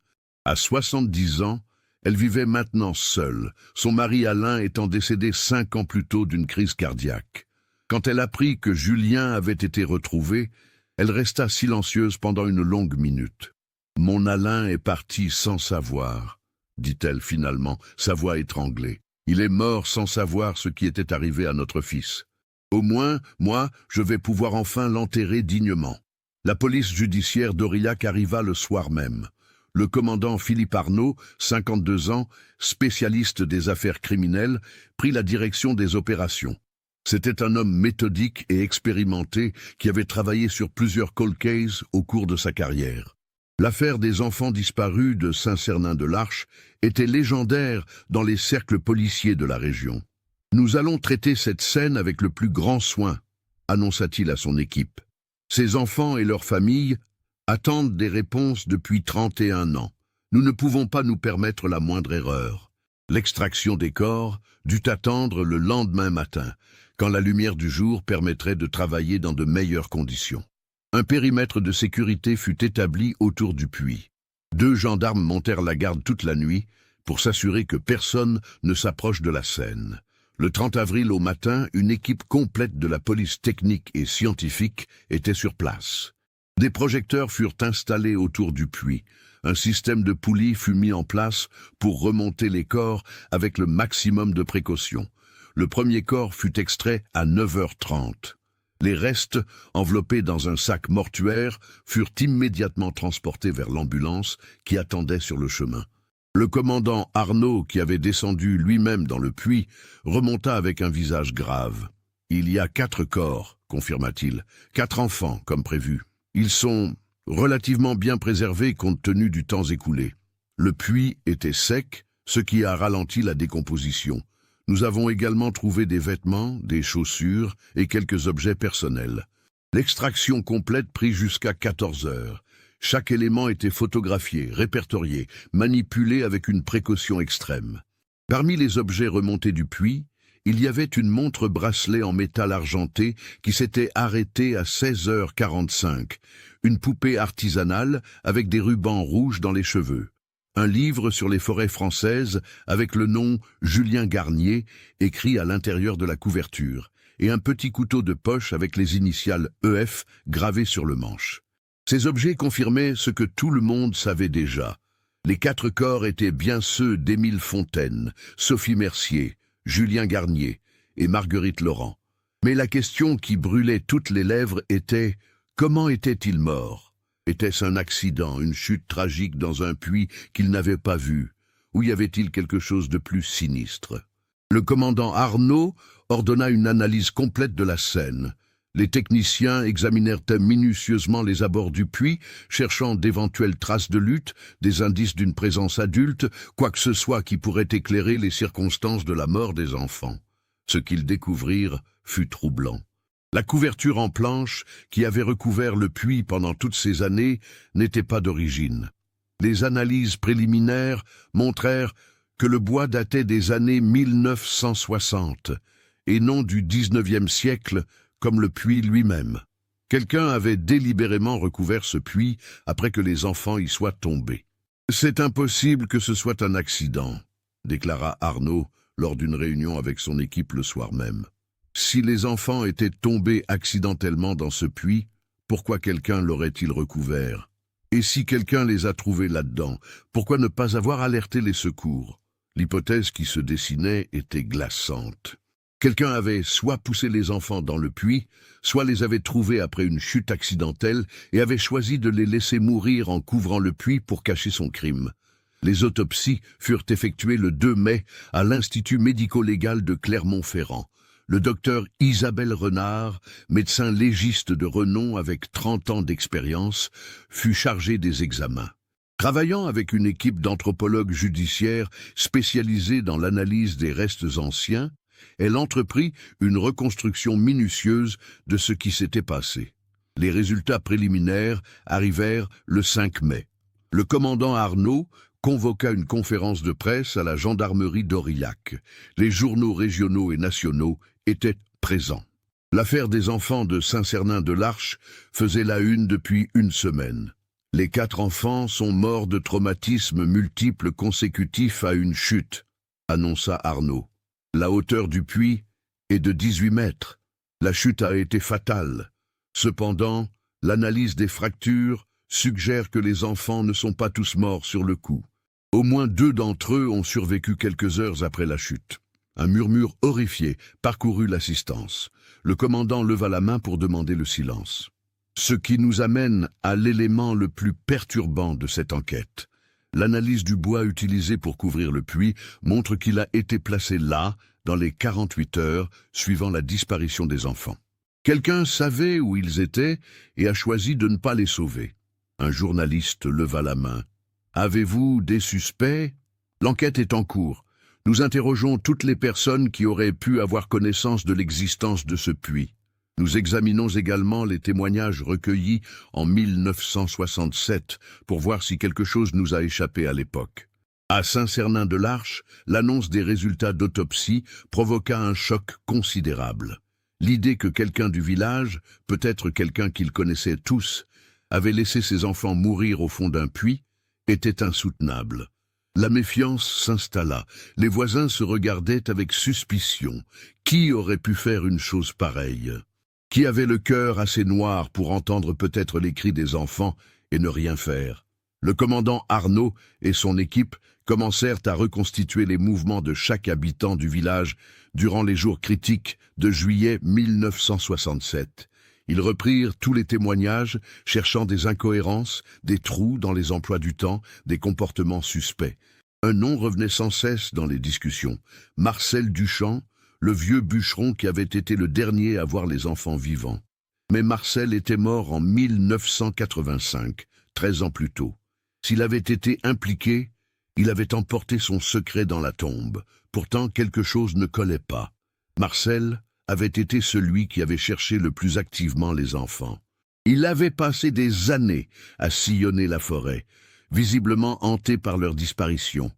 À 70 ans, elle vivait maintenant seule, son mari Alain étant décédé 5 ans plus tôt d'une crise cardiaque. Quand elle apprit que Julien avait été retrouvé, elle resta silencieuse pendant une longue minute. « Mon Alain est parti sans savoir », dit-elle finalement, sa voix étranglée. « Il est mort sans savoir ce qui était arrivé à notre fils. Au moins, moi, je vais pouvoir enfin l'enterrer dignement. » La police judiciaire d'Aurillac arriva le soir même. Le commandant Philippe Arnaud, 52 ans, spécialiste des affaires criminelles, prit la direction des opérations. C'était un homme méthodique et expérimenté qui avait travaillé sur plusieurs cold cases au cours de sa carrière. L'affaire des enfants disparus de Saint-Cernin-de-l'Arche était légendaire dans les cercles policiers de la région. « Nous allons traiter cette scène avec le plus grand soin », annonça-t-il à son équipe. Ces enfants et leurs familles attendent des réponses depuis 31 ans. Nous ne pouvons pas nous permettre la moindre erreur. L'extraction des corps dut attendre le lendemain matin, quand la lumière du jour permettrait de travailler dans de meilleures conditions. Un périmètre de sécurité fut établi autour du puits. 2 gendarmes montèrent la garde toute la nuit pour s'assurer que personne ne s'approche de la scène. Le 30 avril au matin, une équipe complète de la police technique et scientifique était sur place. Des projecteurs furent installés autour du puits. Un système de poulies fut mis en place pour remonter les corps avec le maximum de précautions. Le premier corps fut extrait à 9h30. Les restes, enveloppés dans un sac mortuaire, furent immédiatement transportés vers l'ambulance qui attendait sur le chemin. Le commandant Arnaud, qui avait descendu lui-même dans le puits, remonta avec un visage grave. « Il y a 4 corps, confirma-t-il, 4 enfants, comme prévu. Ils sont relativement bien préservés compte tenu du temps écoulé. Le puits était sec, ce qui a ralenti la décomposition. Nous avons également trouvé des vêtements, des chaussures et quelques objets personnels. L'extraction complète prit jusqu'à 14 heures. Chaque élément était photographié, répertorié, manipulé avec une précaution extrême. Parmi les objets remontés du puits, il y avait une montre-bracelet en métal argenté qui s'était arrêtée à 16h45, une poupée artisanale avec des rubans rouges dans les cheveux, un livre sur les forêts françaises avec le nom Julien Garnier écrit à l'intérieur de la couverture, et un petit couteau de poche avec les initiales EF gravées sur le manche. Ces objets confirmaient ce que tout le monde savait déjà. Les 4 corps étaient bien ceux d'Émile Fontaine, Sophie Mercier, Julien Garnier et Marguerite Laurent. Mais la question qui brûlait toutes les lèvres était « Comment était-il mort ? Était-ce un accident, une chute tragique dans un puits qu'il n'avait pas vu? Ou y avait-il quelque chose de plus sinistre ?» Le commandant Arnaud ordonna une analyse complète de la scène. Les techniciens examinèrent minutieusement les abords du puits, cherchant d'éventuelles traces de lutte, des indices d'une présence adulte, quoi que ce soit qui pourrait éclairer les circonstances de la mort des enfants. Ce qu'ils découvrirent fut troublant. La couverture en planche, qui avait recouvert le puits pendant toutes ces années, n'était pas d'origine. Les analyses préliminaires montrèrent que le bois datait des années 1960, et non du XIXe siècle, comme le puits lui-même. Quelqu'un avait délibérément recouvert ce puits après que les enfants y soient tombés. « C'est impossible que ce soit un accident », déclara Arnaud lors d'une réunion avec son équipe le soir même. Si les enfants étaient tombés accidentellement dans ce puits, pourquoi quelqu'un l'aurait-il recouvert? Et si quelqu'un les a trouvés là-dedans, pourquoi ne pas avoir alerté les secours? L'hypothèse qui se dessinait était glaçante. Quelqu'un avait soit poussé les enfants dans le puits, soit les avait trouvés après une chute accidentelle et avait choisi de les laisser mourir en couvrant le puits pour cacher son crime. Les autopsies furent effectuées le 2 mai à l'Institut médico-légal de Clermont-Ferrand. Le docteur Isabelle Renard, médecin légiste de renom avec 30 ans d'expérience, fut chargé des examens. Travaillant avec une équipe d'anthropologues judiciaires spécialisés dans l'analyse des restes anciens, elle entreprit une reconstruction minutieuse de ce qui s'était passé. Les résultats préliminaires arrivèrent le 5 mai. Le commandant Arnaud convoqua une conférence de presse à la gendarmerie d'Aurillac. Les journaux régionaux et nationaux étaient présents. L'affaire des enfants de Saint-Cernin-de-l'Arche faisait la une depuis une semaine. Les 4 enfants sont morts de traumatismes multiples consécutifs à une chute, annonça Arnaud. La hauteur du puits est de 18 mètres. La chute a été fatale. Cependant, l'analyse des fractures suggère que les enfants ne sont pas tous morts sur le coup. Au moins 2 d'entre eux ont survécu quelques heures après la chute. Un murmure horrifié parcourut l'assistance. Le commandant leva la main pour demander le silence. Ce qui nous amène à l'élément le plus perturbant de cette enquête. L'analyse du bois utilisé pour couvrir le puits montre qu'il a été placé là, dans les 48 heures suivant la disparition des enfants. Quelqu'un savait où ils étaient et a choisi de ne pas les sauver. Un journaliste leva la main. « Avez-vous des suspects ?» L'enquête est en cours. Nous interrogeons toutes les personnes qui auraient pu avoir connaissance de l'existence de ce puits. Nous examinons également les témoignages recueillis en 1967 pour voir si quelque chose nous a échappé à l'époque. À Saint-Cernin-de-l'Arche, l'annonce des résultats d'autopsie provoqua un choc considérable. L'idée que quelqu'un du village, peut-être quelqu'un qu'ils connaissaient tous, avait laissé ses enfants mourir au fond d'un puits, était insoutenable. La méfiance s'installa. Les voisins se regardaient avec suspicion. Qui aurait pu faire une chose pareille? Qui avait le cœur assez noir pour entendre peut-être les cris des enfants et ne rien faire? Le commandant Arnaud et son équipe commencèrent à reconstituer les mouvements de chaque habitant du village durant les jours critiques de juillet 1967. Ils reprirent tous les témoignages, cherchant des incohérences, des trous dans les emplois du temps, des comportements suspects. Un nom revenait sans cesse dans les discussions. Marcel Duchamp, le vieux bûcheron qui avait été le dernier à voir les enfants vivants. Mais Marcel était mort en 1985, 13 ans plus tôt. S'il avait été impliqué, il avait emporté son secret dans la tombe. Pourtant, quelque chose ne collait pas. Marcel avait été celui qui avait cherché le plus activement les enfants. Il avait passé des années à sillonner la forêt, visiblement hanté par leur disparition.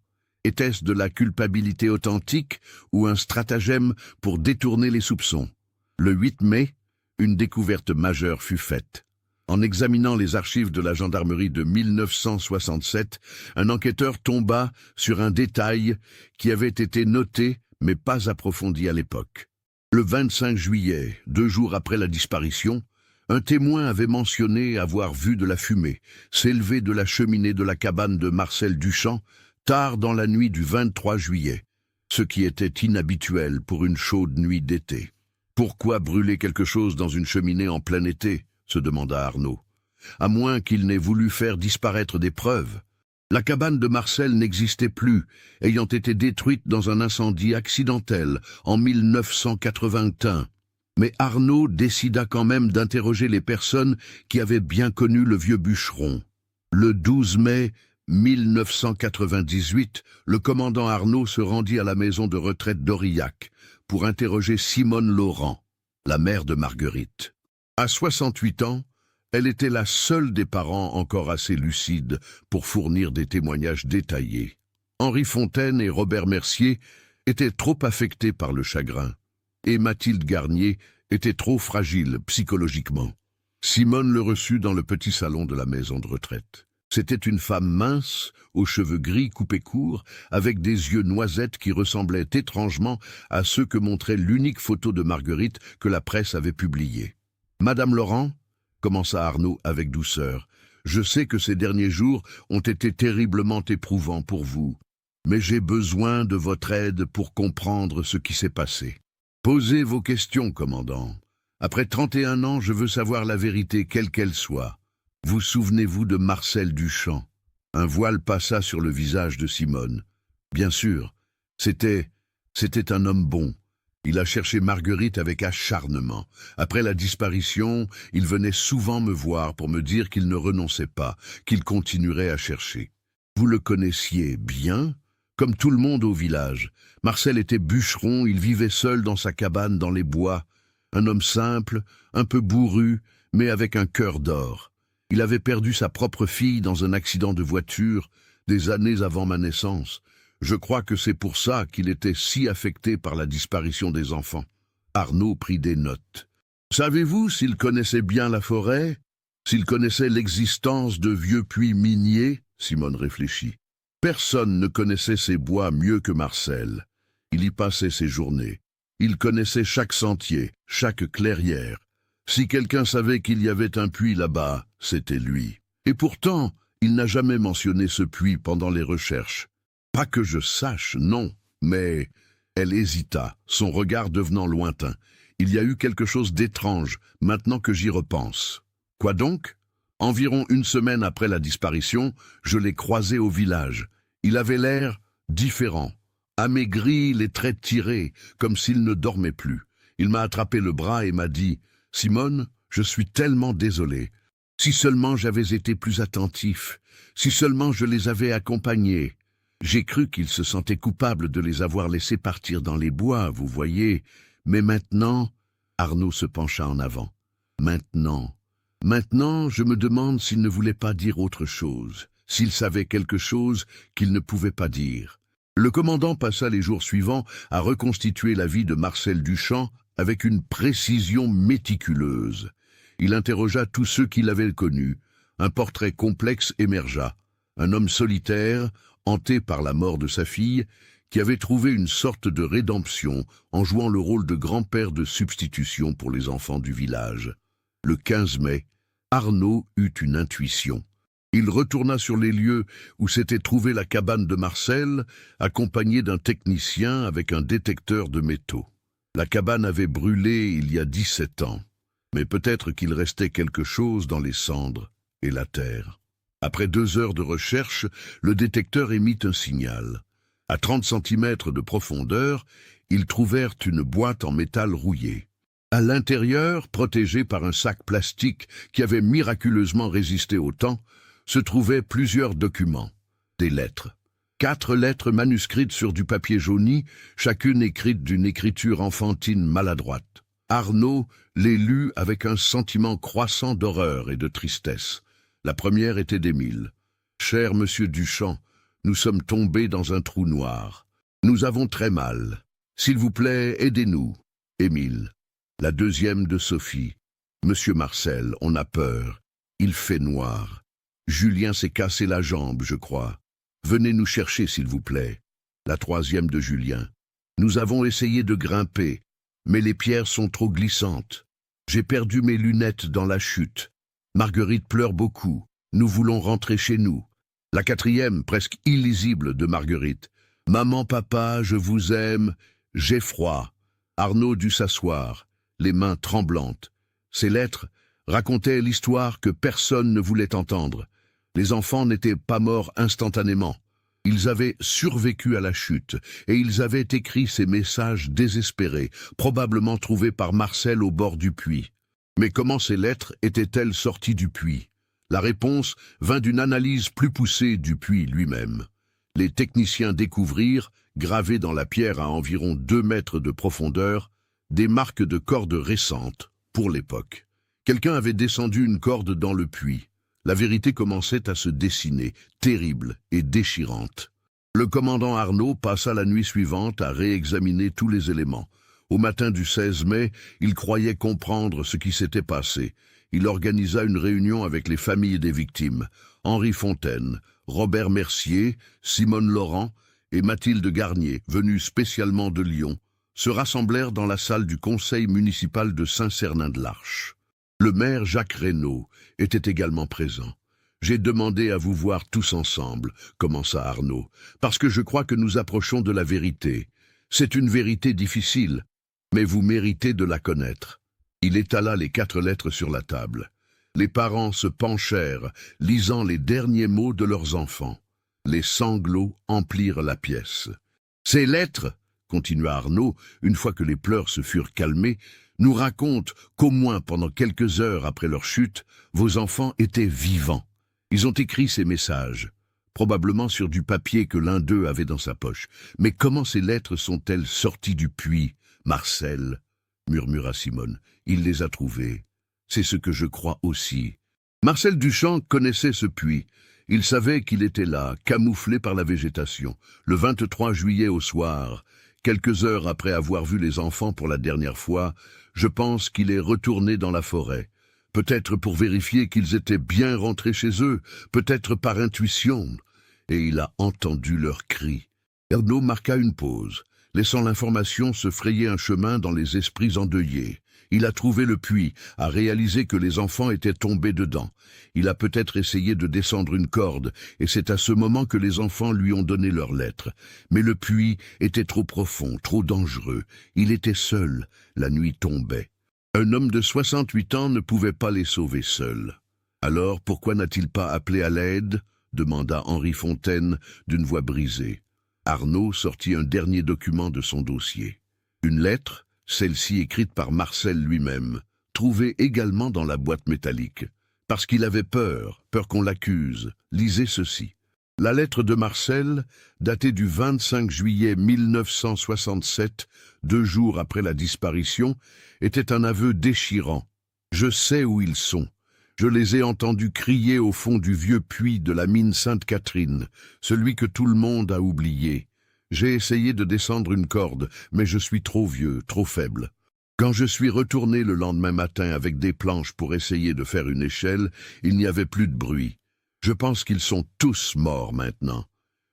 Était-ce de la culpabilité authentique ou un stratagème pour détourner les soupçons? Le 8 mai, une découverte majeure fut faite. En examinant les archives de la gendarmerie de 1967, un enquêteur tomba sur un détail qui avait été noté mais pas approfondi à l'époque. Le 25 juillet, 2 jours après la disparition, un témoin avait mentionné avoir vu de la fumée s'élever de la cheminée de la cabane de Marcel Duchamp tard dans la nuit du 23 juillet, ce qui était inhabituel pour une chaude nuit d'été. Pourquoi brûler quelque chose dans une cheminée en plein été, se demanda Arnaud, à moins qu'il n'ait voulu faire disparaître des preuves. La cabane de Marcel n'existait plus, ayant été détruite dans un incendie accidentel en 1981. Mais Arnaud décida quand même d'interroger les personnes qui avaient bien connu le vieux bûcheron. Le 12 mai 1998, le commandant Arnaud se rendit à la maison de retraite d'Aurillac pour interroger Simone Laurent, la mère de Marguerite. À 68 ans, elle était la seule des parents encore assez lucides pour fournir des témoignages détaillés. Henri Fontaine et Robert Mercier étaient trop affectés par le chagrin, et Mathilde Garnier était trop fragile psychologiquement. Simone le reçut dans le petit salon de la maison de retraite. C'était une femme mince, aux cheveux gris coupés courts, avec des yeux noisettes qui ressemblaient étrangement à ceux que montrait l'unique photo de Marguerite que la presse avait publiée. « Madame Laurent », commença Arnaud avec douceur, « je sais que ces derniers jours ont été terriblement éprouvants pour vous, mais j'ai besoin de votre aide pour comprendre ce qui s'est passé. Posez vos questions, commandant. Après 31 ans, je veux savoir la vérité, quelle qu'elle soit. Vous souvenez-vous de Marcel Duchamp? » Un voile passa sur le visage de Simone. « Bien sûr, c'était un homme bon. Il a cherché Marguerite avec acharnement. Après la disparition, il venait souvent me voir pour me dire qu'il ne renonçait pas, qu'il continuerait à chercher. Vous le connaissiez bien, comme tout le monde au village. Marcel était bûcheron, il vivait seul dans sa cabane dans les bois. Un homme simple, un peu bourru, mais avec un cœur d'or. Il avait perdu sa propre fille dans un accident de voiture des années avant ma naissance. Je crois que c'est pour ça qu'il était si affecté par la disparition des enfants. » Arnaud prit des notes. « Savez-vous s'il connaissait bien la forêt ? S'il connaissait l'existence de vieux puits miniers, Simone réfléchit. Personne ne connaissait ces bois mieux que Marcel. Il y passait ses journées. Il connaissait chaque sentier, chaque clairière. Si quelqu'un savait qu'il y avait un puits là-bas, c'était lui. Et pourtant, il n'a jamais mentionné ce puits pendant les recherches. Pas que je sache, non, mais... Elle hésita, son regard devenant lointain. Il y a eu quelque chose d'étrange, maintenant que j'y repense. Quoi donc? Environ une semaine après la disparition, je l'ai croisé au village. Il avait l'air différent, amaigri, les traits tirés, comme s'il ne dormait plus. Il m'a attrapé le bras et m'a dit « Simone, je suis tellement désolé. Si seulement j'avais été plus attentif, si seulement je les avais accompagnés. J'ai cru qu'il se sentait coupable de les avoir laissés partir dans les bois, vous voyez. Mais maintenant... » Arnaud se pencha en avant. « Maintenant, je me demande s'il ne voulait pas dire autre chose, s'il savait quelque chose qu'il ne pouvait pas dire. » Le commandant passa les jours suivants à reconstituer la vie de Marcel Duchamp avec une précision méticuleuse. Il interrogea tous ceux qui l'avaient connu. Un portrait complexe émergea. Un homme solitaire, hanté par la mort de sa fille, qui avait trouvé une sorte de rédemption en jouant le rôle de grand-père de substitution pour les enfants du village. Le 15 mai, Arnaud eut une intuition. Il retourna sur les lieux où s'était trouvée la cabane de Marcel, accompagné d'un technicien avec un détecteur de métaux. La cabane avait brûlé il y a 17 ans, mais peut-être qu'il restait quelque chose dans les cendres et la terre. Après 2 heures de recherche, le détecteur émit un signal. À 30 centimètres de profondeur, ils trouvèrent une boîte en métal rouillé. À l'intérieur, protégée par un sac plastique qui avait miraculeusement résisté au temps, se trouvaient plusieurs documents, des lettres. 4 lettres manuscrites sur du papier jauni, chacune écrite d'une écriture enfantine maladroite. Arnaud les lut avec un sentiment croissant d'horreur et de tristesse. La première était d'Émile. « Cher monsieur Duchamp, nous sommes tombés dans un trou noir. Nous avons très mal. S'il vous plaît, aidez-nous. Émile. » La deuxième de Sophie. « Monsieur Marcel, on a peur. Il fait noir. Julien s'est cassé la jambe, je crois. Venez nous chercher, s'il vous plaît. » La troisième de Julien. « Nous avons essayé de grimper, mais les pierres sont trop glissantes. J'ai perdu mes lunettes dans la chute. Marguerite pleure beaucoup. Nous voulons rentrer chez nous. » La quatrième, presque illisible, de Marguerite. « Maman, papa, je vous aime. J'ai froid. » Arnaud dut s'asseoir, les mains tremblantes. Ces lettres racontaient l'histoire que personne ne voulait entendre. Les enfants n'étaient pas morts instantanément. Ils avaient survécu à la chute, et ils avaient écrit ces messages désespérés, probablement trouvés par Marcel au bord du puits. Mais comment ces lettres étaient-elles sorties du puits? La réponse vint d'une analyse plus poussée du puits lui-même. Les techniciens découvrirent, gravées dans la pierre à environ 2 mètres de profondeur, des marques de cordes récentes, pour l'époque. Quelqu'un avait descendu une corde dans le puits. La vérité commençait à se dessiner, terrible et déchirante. Le commandant Arnaud passa la nuit suivante à réexaminer tous les éléments. Au matin du 16 mai, il croyait comprendre ce qui s'était passé. Il organisa une réunion avec les familles des victimes. Henri Fontaine, Robert Mercier, Simone Laurent et Mathilde Garnier, venus spécialement de Lyon, se rassemblèrent dans la salle du conseil municipal de Saint-Cernin-de-l'Arche. Le maire Jacques Reynaud était également présent. « J'ai demandé à vous voir tous ensemble, » commença Arnaud, « parce que je crois que nous approchons de la vérité. C'est une vérité difficile, mais vous méritez de la connaître. » Il étala les 4 lettres sur la table. Les parents se penchèrent, lisant les derniers mots de leurs enfants. Les sanglots emplirent la pièce. « Ces lettres, » continua Arnaud, une fois que les pleurs se furent calmés, « nous racontent qu'au moins pendant quelques heures après leur chute, vos enfants étaient vivants. Ils ont écrit ces messages, probablement sur du papier que l'un d'eux avait dans sa poche. Mais comment ces lettres sont-elles sorties du puits, Marcel ?» murmura Simone. « Il les a trouvées. C'est ce que je crois aussi. » Marcel Duchamp connaissait ce puits. Il savait qu'il était là, camouflé par la végétation. Le 23 juillet au soir, quelques heures après avoir vu les enfants pour la dernière fois, je pense qu'il est retourné dans la forêt. peut-être pour vérifier qu'ils étaient bien rentrés chez eux, peut-être par intuition, et il a entendu leurs cris. Arnaud marqua une pause, laissant l'information se frayer un chemin dans les esprits endeuillés. Il a trouvé le puits, a réalisé que les enfants étaient tombés dedans. Il a peut-être essayé de descendre une corde, et c'est à ce moment que les enfants lui ont donné leurs lettres. Mais le puits était trop profond, trop dangereux. Il était seul, la nuit tombait. Un homme de 68 ans ne pouvait pas les sauver seul. Alors pourquoi n'a-t-il pas appelé à l'aide ? Demanda Henri Fontaine d'une voix brisée. Arnaud sortit un dernier document de son dossier. Une lettre, celle-ci écrite par Marcel lui-même, trouvée également dans la boîte métallique. Parce qu'il avait peur qu'on l'accuse. Lisez ceci. La lettre de Marcel, datée du 25 juillet 1967, 2 jours après la disparition, était un aveu déchirant. Je sais où ils sont. Je les ai entendus crier au fond du vieux puits de la mine Sainte-Catherine, celui que tout le monde a oublié. J'ai essayé de descendre une corde, mais je suis trop vieux, trop faible. Quand je suis retourné le lendemain matin avec des planches pour essayer de faire une échelle, il n'y avait plus de bruit. Je pense qu'ils sont tous morts maintenant.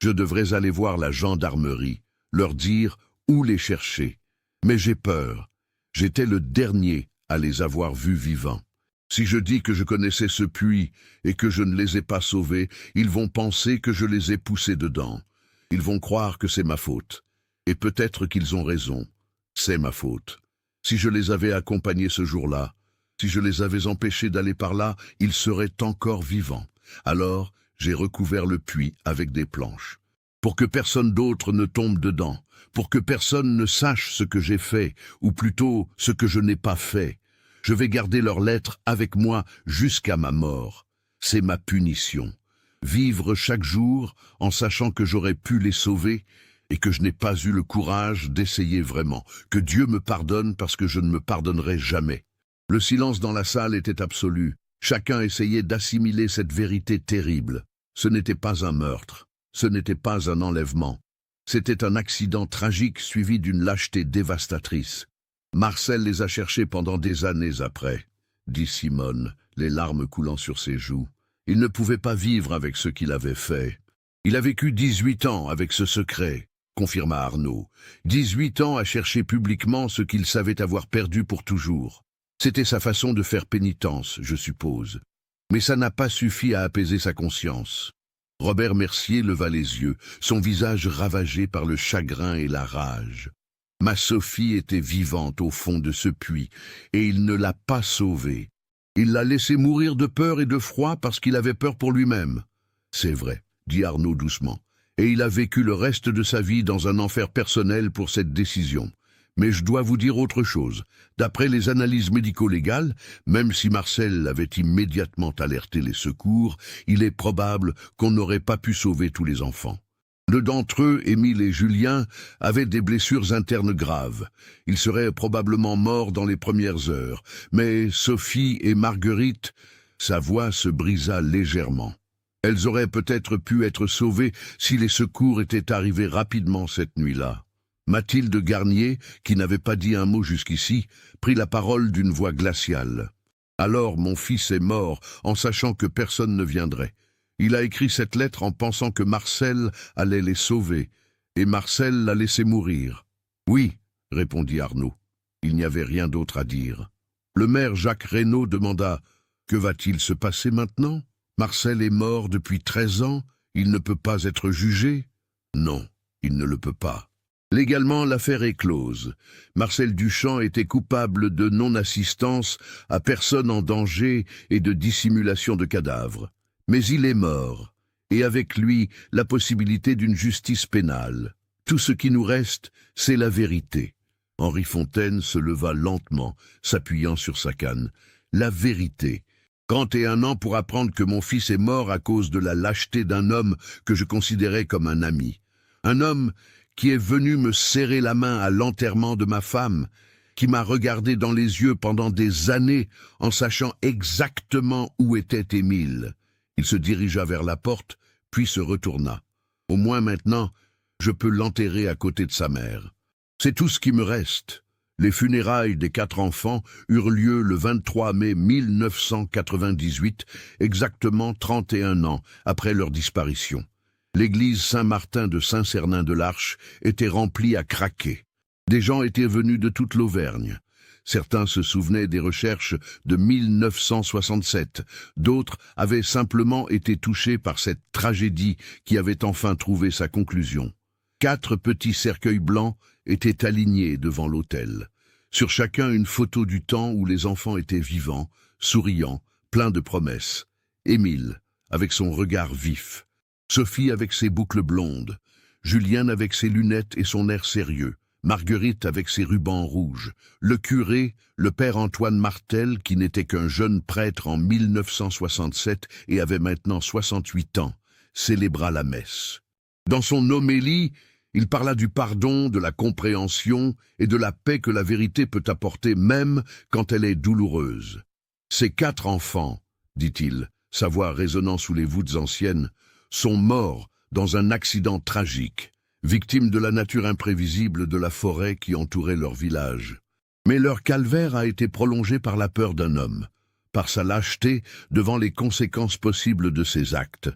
Je devrais aller voir la gendarmerie, leur dire où les chercher. Mais j'ai peur. J'étais le dernier à les avoir vus vivants. Si je dis que je connaissais ce puits et que je ne les ai pas sauvés, ils vont penser que je les ai poussés dedans. Ils vont croire que c'est ma faute. Et peut-être qu'ils ont raison. C'est ma faute. Si je les avais accompagnés ce jour-là, si je les avais empêchés d'aller par là, ils seraient encore vivants. Alors, j'ai recouvert le puits avec des planches. Pour que personne d'autre ne tombe dedans, pour que personne ne sache ce que j'ai fait, ou plutôt ce que je n'ai pas fait. Je vais garder leurs lettres avec moi jusqu'à ma mort. C'est ma punition. Vivre chaque jour en sachant que j'aurais pu les sauver et que je n'ai pas eu le courage d'essayer vraiment. Que Dieu me pardonne parce que je ne me pardonnerai jamais. Le silence dans la salle était absolu. Chacun essayait d'assimiler cette vérité terrible. Ce n'était pas un meurtre. Ce n'était pas un enlèvement. C'était un accident tragique suivi d'une lâcheté dévastatrice. Marcel les a cherchés pendant des années après, dit Simone, les larmes coulant sur ses joues. Il ne pouvait pas vivre avec ce qu'il avait fait. Il a vécu 18 ans avec ce secret, confirma Arnaud. 18 ans à chercher publiquement ce qu'il savait avoir perdu pour toujours. C'était sa façon de faire pénitence, je suppose. Mais ça n'a pas suffi à apaiser sa conscience. Robert Mercier leva les yeux, son visage ravagé par le chagrin et la rage. Ma Sophie était vivante au fond de ce puits, et il ne l'a pas sauvée. Il l'a laissée mourir de peur et de froid parce qu'il avait peur pour lui-même. C'est vrai, dit Arnaud doucement, et il a vécu le reste de sa vie dans un enfer personnel pour cette décision. Mais je dois vous dire autre chose. D'après les analyses médico-légales, même si Marcel avait immédiatement alerté les secours, il est probable qu'on n'aurait pas pu sauver tous les enfants. 2 d'entre eux, Émile et Julien, avaient des blessures internes graves. Ils seraient probablement morts dans les premières heures. Mais Sophie et Marguerite, sa voix se brisa légèrement. Elles auraient peut-être pu être sauvées si les secours étaient arrivés rapidement cette nuit-là. Mathilde Garnier, qui n'avait pas dit un mot jusqu'ici, prit la parole d'une voix glaciale. « Alors mon fils est mort en sachant que personne ne viendrait. Il a écrit cette lettre en pensant que Marcel allait les sauver, et Marcel l'a laissé mourir. »« Oui, » répondit Arnaud. Il n'y avait rien d'autre à dire. Le maire Jacques Reynaud demanda « Que va-t-il se passer maintenant ? Marcel est mort depuis 13 ans, il ne peut pas être jugé ?»« Non, il ne le peut pas. » Légalement, l'affaire est close. Marcel Duchamp était coupable de non-assistance à personne en danger et de dissimulation de cadavres. Mais il est mort, et avec lui, la possibilité d'une justice pénale. Tout ce qui nous reste, c'est la vérité. Henri Fontaine se leva lentement, s'appuyant sur sa canne. La vérité. 31 ans pour apprendre que mon fils est mort à cause de la lâcheté d'un homme que je considérais comme un ami. Un homme qui est venu me serrer la main à l'enterrement de ma femme, qui m'a regardé dans les yeux pendant des années en sachant exactement où était Émile. Il se dirigea vers la porte, puis se retourna. Au moins maintenant, je peux l'enterrer à côté de sa mère. C'est tout ce qui me reste. Les funérailles des 4 enfants eurent lieu le 23 mai 1998, exactement 31 ans après leur disparition. L'église Saint-Martin de Saint-Cernin-de-l'Arche était remplie à craquer. Des gens étaient venus de toute l'Auvergne. Certains se souvenaient des recherches de 1967, d'autres avaient simplement été touchés par cette tragédie qui avait enfin trouvé sa conclusion. 4 petits cercueils blancs étaient alignés devant l'autel. Sur chacun une photo du temps où les enfants étaient vivants, souriants, pleins de promesses. Émile, avec son regard vif. Sophie avec ses boucles blondes. Julien avec ses lunettes et son air sérieux. Marguerite avec ses rubans rouges. Le curé, le père Antoine Martel, qui n'était qu'un jeune prêtre en 1967 et avait maintenant 68 ans, célébra la messe. Dans son homélie, il parla du pardon, de la compréhension et de la paix que la vérité peut apporter même quand elle est douloureuse. Ces 4 enfants, dit-il, sa voix résonnant sous les voûtes anciennes, sont morts dans un accident tragique, victimes de la nature imprévisible de la forêt qui entourait leur village. Mais leur calvaire a été prolongé par la peur d'un homme, par sa lâcheté devant les conséquences possibles de ses actes.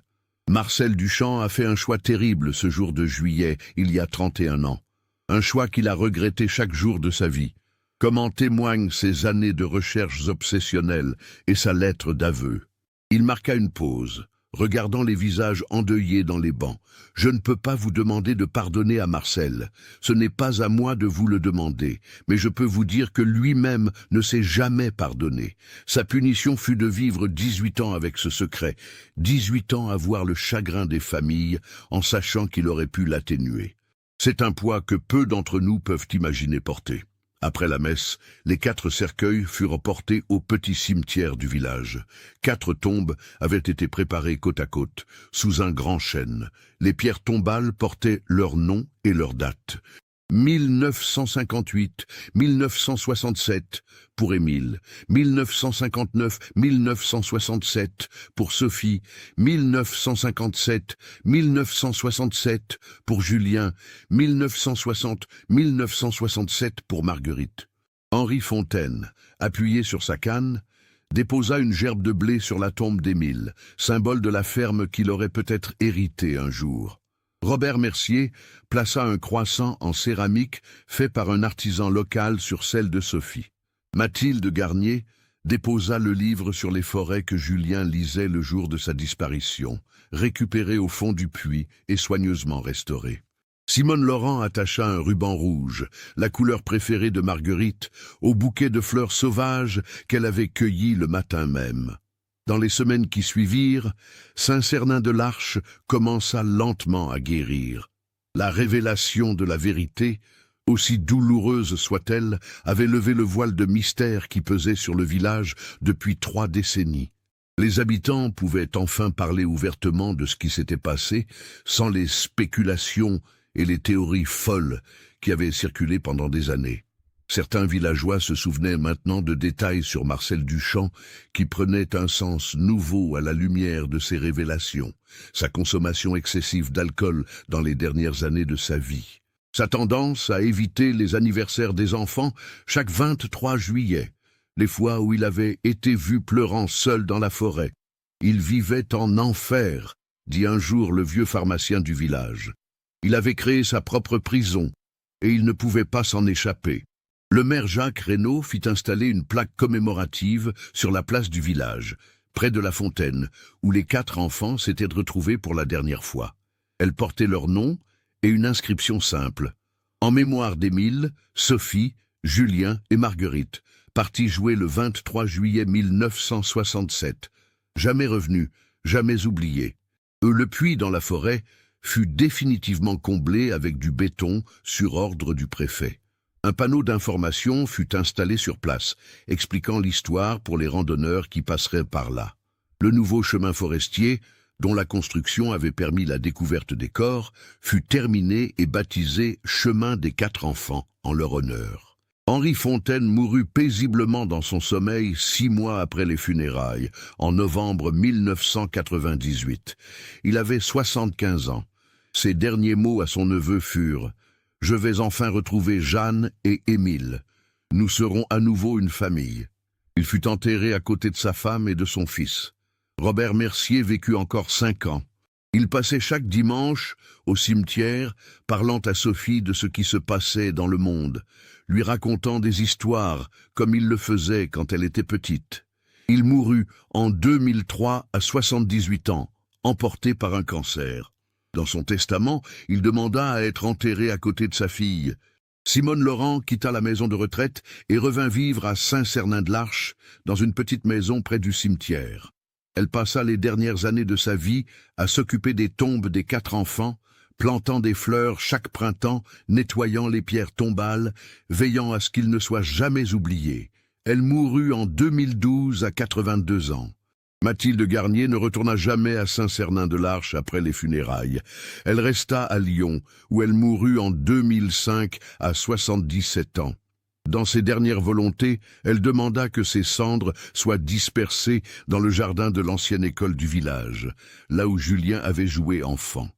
Marcel Duchamp a fait un choix terrible ce jour de juillet, il y a 31 ans. Un choix qu'il a regretté chaque jour de sa vie, comme en témoignent ses années de recherches obsessionnelles et sa lettre d'aveu. Il marqua une pause, regardant les visages endeuillés dans les bancs. « Je ne peux pas vous demander de pardonner à Marcel. Ce n'est pas à moi de vous le demander, mais je peux vous dire que lui-même ne s'est jamais pardonné. Sa punition fut de vivre 18 ans avec ce secret, 18 ans à voir le chagrin des familles en sachant qu'il aurait pu l'atténuer. C'est un poids que peu d'entre nous peuvent imaginer porter. » Après la messe, les 4 cercueils furent portés au petit cimetière du village. 4 tombes avaient été préparées côte à côte, sous un grand chêne. Les pierres tombales portaient leur nom et leur date. 1958, 1967 pour Émile, 1959, 1967 pour Sophie, 1957, 1967 pour Julien, 1960, 1967 pour Marguerite. Henri Fontaine, appuyé sur sa canne, déposa une gerbe de blé sur la tombe d'Émile, symbole de la ferme qu'il aurait peut-être hérité un jour. Robert Mercier plaça un croissant en céramique fait par un artisan local sur celle de Sophie. Mathilde Garnier déposa le livre sur les forêts que Julien lisait le jour de sa disparition, récupéré au fond du puits et soigneusement restauré. Simone Laurent attacha un ruban rouge, la couleur préférée de Marguerite, au bouquet de fleurs sauvages qu'elle avait cueillies le matin même. Dans les semaines qui suivirent, Saint-Cernin-de-l'Arche commença lentement à guérir. La révélation de la vérité, aussi douloureuse soit-elle, avait levé le voile de mystère qui pesait sur le village depuis 3 décennies. Les habitants pouvaient enfin parler ouvertement de ce qui s'était passé, sans les spéculations et les théories folles qui avaient circulé pendant des années. Certains villageois se souvenaient maintenant de détails sur Marcel Duchamp qui prenaient un sens nouveau à la lumière de ces révélations, sa consommation excessive d'alcool dans les dernières années de sa vie, sa tendance à éviter les anniversaires des enfants chaque 23 juillet, les fois où il avait été vu pleurant seul dans la forêt. Il vivait en enfer, dit un jour le vieux pharmacien du village. Il avait créé sa propre prison et il ne pouvait pas s'en échapper. Le maire Jacques Reynaud fit installer une plaque commémorative sur la place du village, près de la fontaine, où les 4 enfants s'étaient retrouvés pour la dernière fois. Elle portait leur nom et une inscription simple. En mémoire d'Émile, Sophie, Julien et Marguerite, partis jouer le 23 juillet 1967. Jamais revenus, jamais oubliés. Le puits dans la forêt fut définitivement comblé avec du béton sur ordre du préfet. Un panneau d'information fut installé sur place, expliquant l'histoire pour les randonneurs qui passeraient par là. Le nouveau chemin forestier, dont la construction avait permis la découverte des corps, fut terminé et baptisé Chemin des 4 enfants en leur honneur. Henri Fontaine mourut paisiblement dans son sommeil 6 mois après les funérailles, en novembre 1998. Il avait 75 ans. Ses derniers mots à son neveu furent « Je vais enfin retrouver Jeanne et Émile. Nous serons à nouveau une famille. Il fut enterré à côté de sa femme et de son fils. Robert Mercier vécut encore 5 ans. Il passait chaque dimanche au cimetière, parlant à Sophie de ce qui se passait dans le monde, lui racontant des histoires comme il le faisait quand elle était petite. Il mourut en 2003 à 78 ans, emporté par un cancer. Dans son testament, il demanda à être enterré à côté de sa fille. Simone Laurent quitta la maison de retraite et revint vivre à Saint-Cernin-de-l'Arche, dans une petite maison près du cimetière. Elle passa les dernières années de sa vie à s'occuper des tombes des 4 enfants, plantant des fleurs chaque printemps, nettoyant les pierres tombales, veillant à ce qu'ils ne soient jamais oubliés. Elle mourut en 2012 à 82 ans. Mathilde Garnier ne retourna jamais à Saint-Cernin-de-l'Arche après les funérailles. Elle resta à Lyon, où elle mourut en 2005 à 77 ans. Dans ses dernières volontés, elle demanda que ses cendres soient dispersées dans le jardin de l'ancienne école du village, là où Julien avait joué enfant.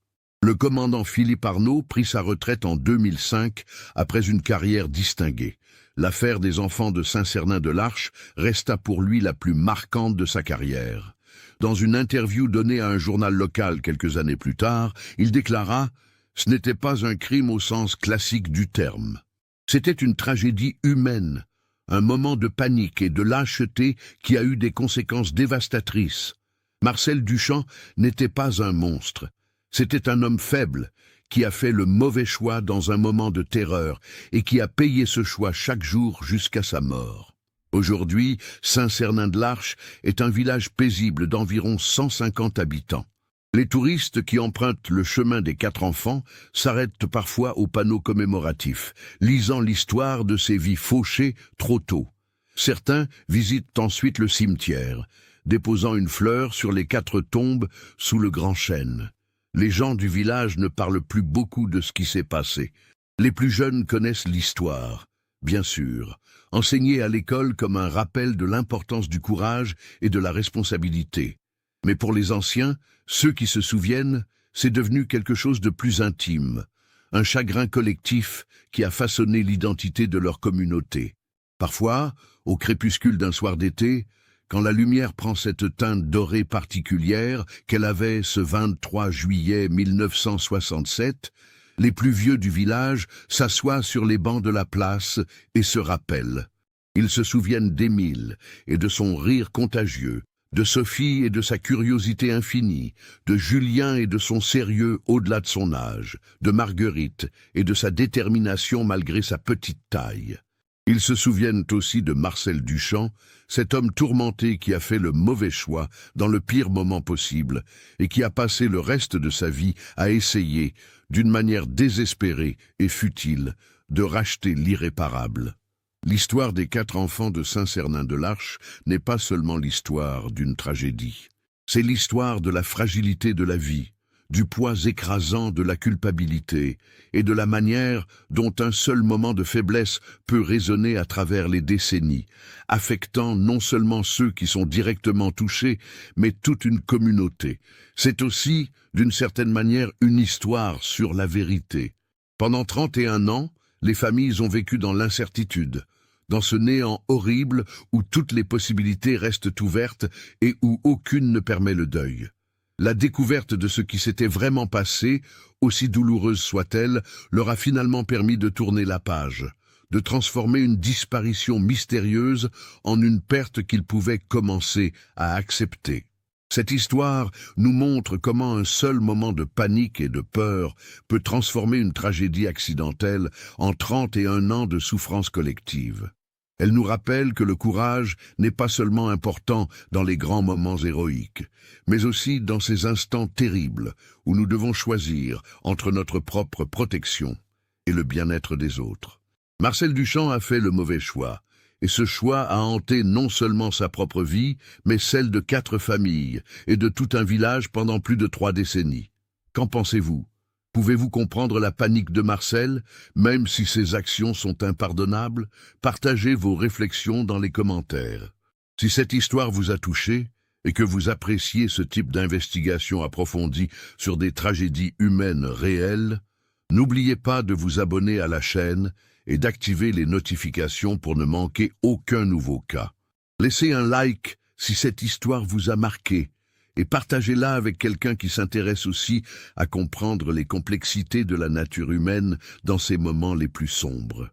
Le commandant Philippe Arnaud prit sa retraite en 2005 après une carrière distinguée. L'affaire des enfants de Saint-Cernin-de-l'Arche resta pour lui la plus marquante de sa carrière. Dans une interview donnée à un journal local quelques années plus tard, il déclara « Ce n'était pas un crime au sens classique du terme. C'était une tragédie humaine, un moment de panique et de lâcheté qui a eu des conséquences dévastatrices. Marcel Duchamp n'était pas un monstre. C'était un homme faible, qui a fait le mauvais choix dans un moment de terreur et qui a payé ce choix chaque jour jusqu'à sa mort. Aujourd'hui, Saint-Cernin-de-l'Arche est un village paisible d'environ 150 habitants. Les touristes qui empruntent le chemin des 4 enfants s'arrêtent parfois aux panneaux commémoratifs, lisant l'histoire de ces vies fauchées trop tôt. Certains visitent ensuite le cimetière, déposant une fleur sur les 4 tombes sous le grand chêne. Les gens du village ne parlent plus beaucoup de ce qui s'est passé. Les plus jeunes connaissent l'histoire, bien sûr, enseignée à l'école comme un rappel de l'importance du courage et de la responsabilité. Mais pour les anciens, ceux qui se souviennent, c'est devenu quelque chose de plus intime, un chagrin collectif qui a façonné l'identité de leur communauté. Parfois, au crépuscule d'un soir d'été, quand la lumière prend cette teinte dorée particulière qu'elle avait ce 23 juillet 1967, les plus vieux du village s'assoient sur les bancs de la place et se rappellent. Ils se souviennent d'Émile et de son rire contagieux, de Sophie et de sa curiosité infinie, de Julien et de son sérieux au-delà de son âge, de Marguerite et de sa détermination malgré sa petite taille. Ils se souviennent aussi de Marcel Duchamp, cet homme tourmenté qui a fait le mauvais choix dans le pire moment possible et qui a passé le reste de sa vie à essayer, d'une manière désespérée et futile, de racheter l'irréparable. L'histoire des 4 enfants de Saint-Cernin-de-l'Arche n'est pas seulement l'histoire d'une tragédie. C'est l'histoire de la fragilité de la vie, du poids écrasant de la culpabilité et de la manière dont un seul moment de faiblesse peut résonner à travers les décennies, affectant non seulement ceux qui sont directement touchés, mais toute une communauté. C'est aussi, d'une certaine manière, une histoire sur la vérité. Pendant 31 ans, les familles ont vécu dans l'incertitude, dans ce néant horrible où toutes les possibilités restent ouvertes et où aucune ne permet le deuil. La découverte de ce qui s'était vraiment passé, aussi douloureuse soit-elle, leur a finalement permis de tourner la page, de transformer une disparition mystérieuse en une perte qu'ils pouvaient commencer à accepter. Cette histoire nous montre comment un seul moment de panique et de peur peut transformer une tragédie accidentelle en 31 ans de souffrance collective. Elle nous rappelle que le courage n'est pas seulement important dans les grands moments héroïques, mais aussi dans ces instants terribles où nous devons choisir entre notre propre protection et le bien-être des autres. Marcel Duchamp a fait le mauvais choix, et ce choix a hanté non seulement sa propre vie, mais celle de 4 familles et de tout un village pendant plus de 3 décennies. Qu'en pensez-vous ? Pouvez-vous comprendre la panique de Marcel, même si ses actions sont impardonnables? Partagez vos réflexions dans les commentaires. Si cette histoire vous a touché et que vous appréciez ce type d'investigation approfondie sur des tragédies humaines réelles, n'oubliez pas de vous abonner à la chaîne et d'activer les notifications pour ne manquer aucun nouveau cas. Laissez un like si cette histoire vous a marqué et partagez-la avec quelqu'un qui s'intéresse aussi à comprendre les complexités de la nature humaine dans ces moments les plus sombres.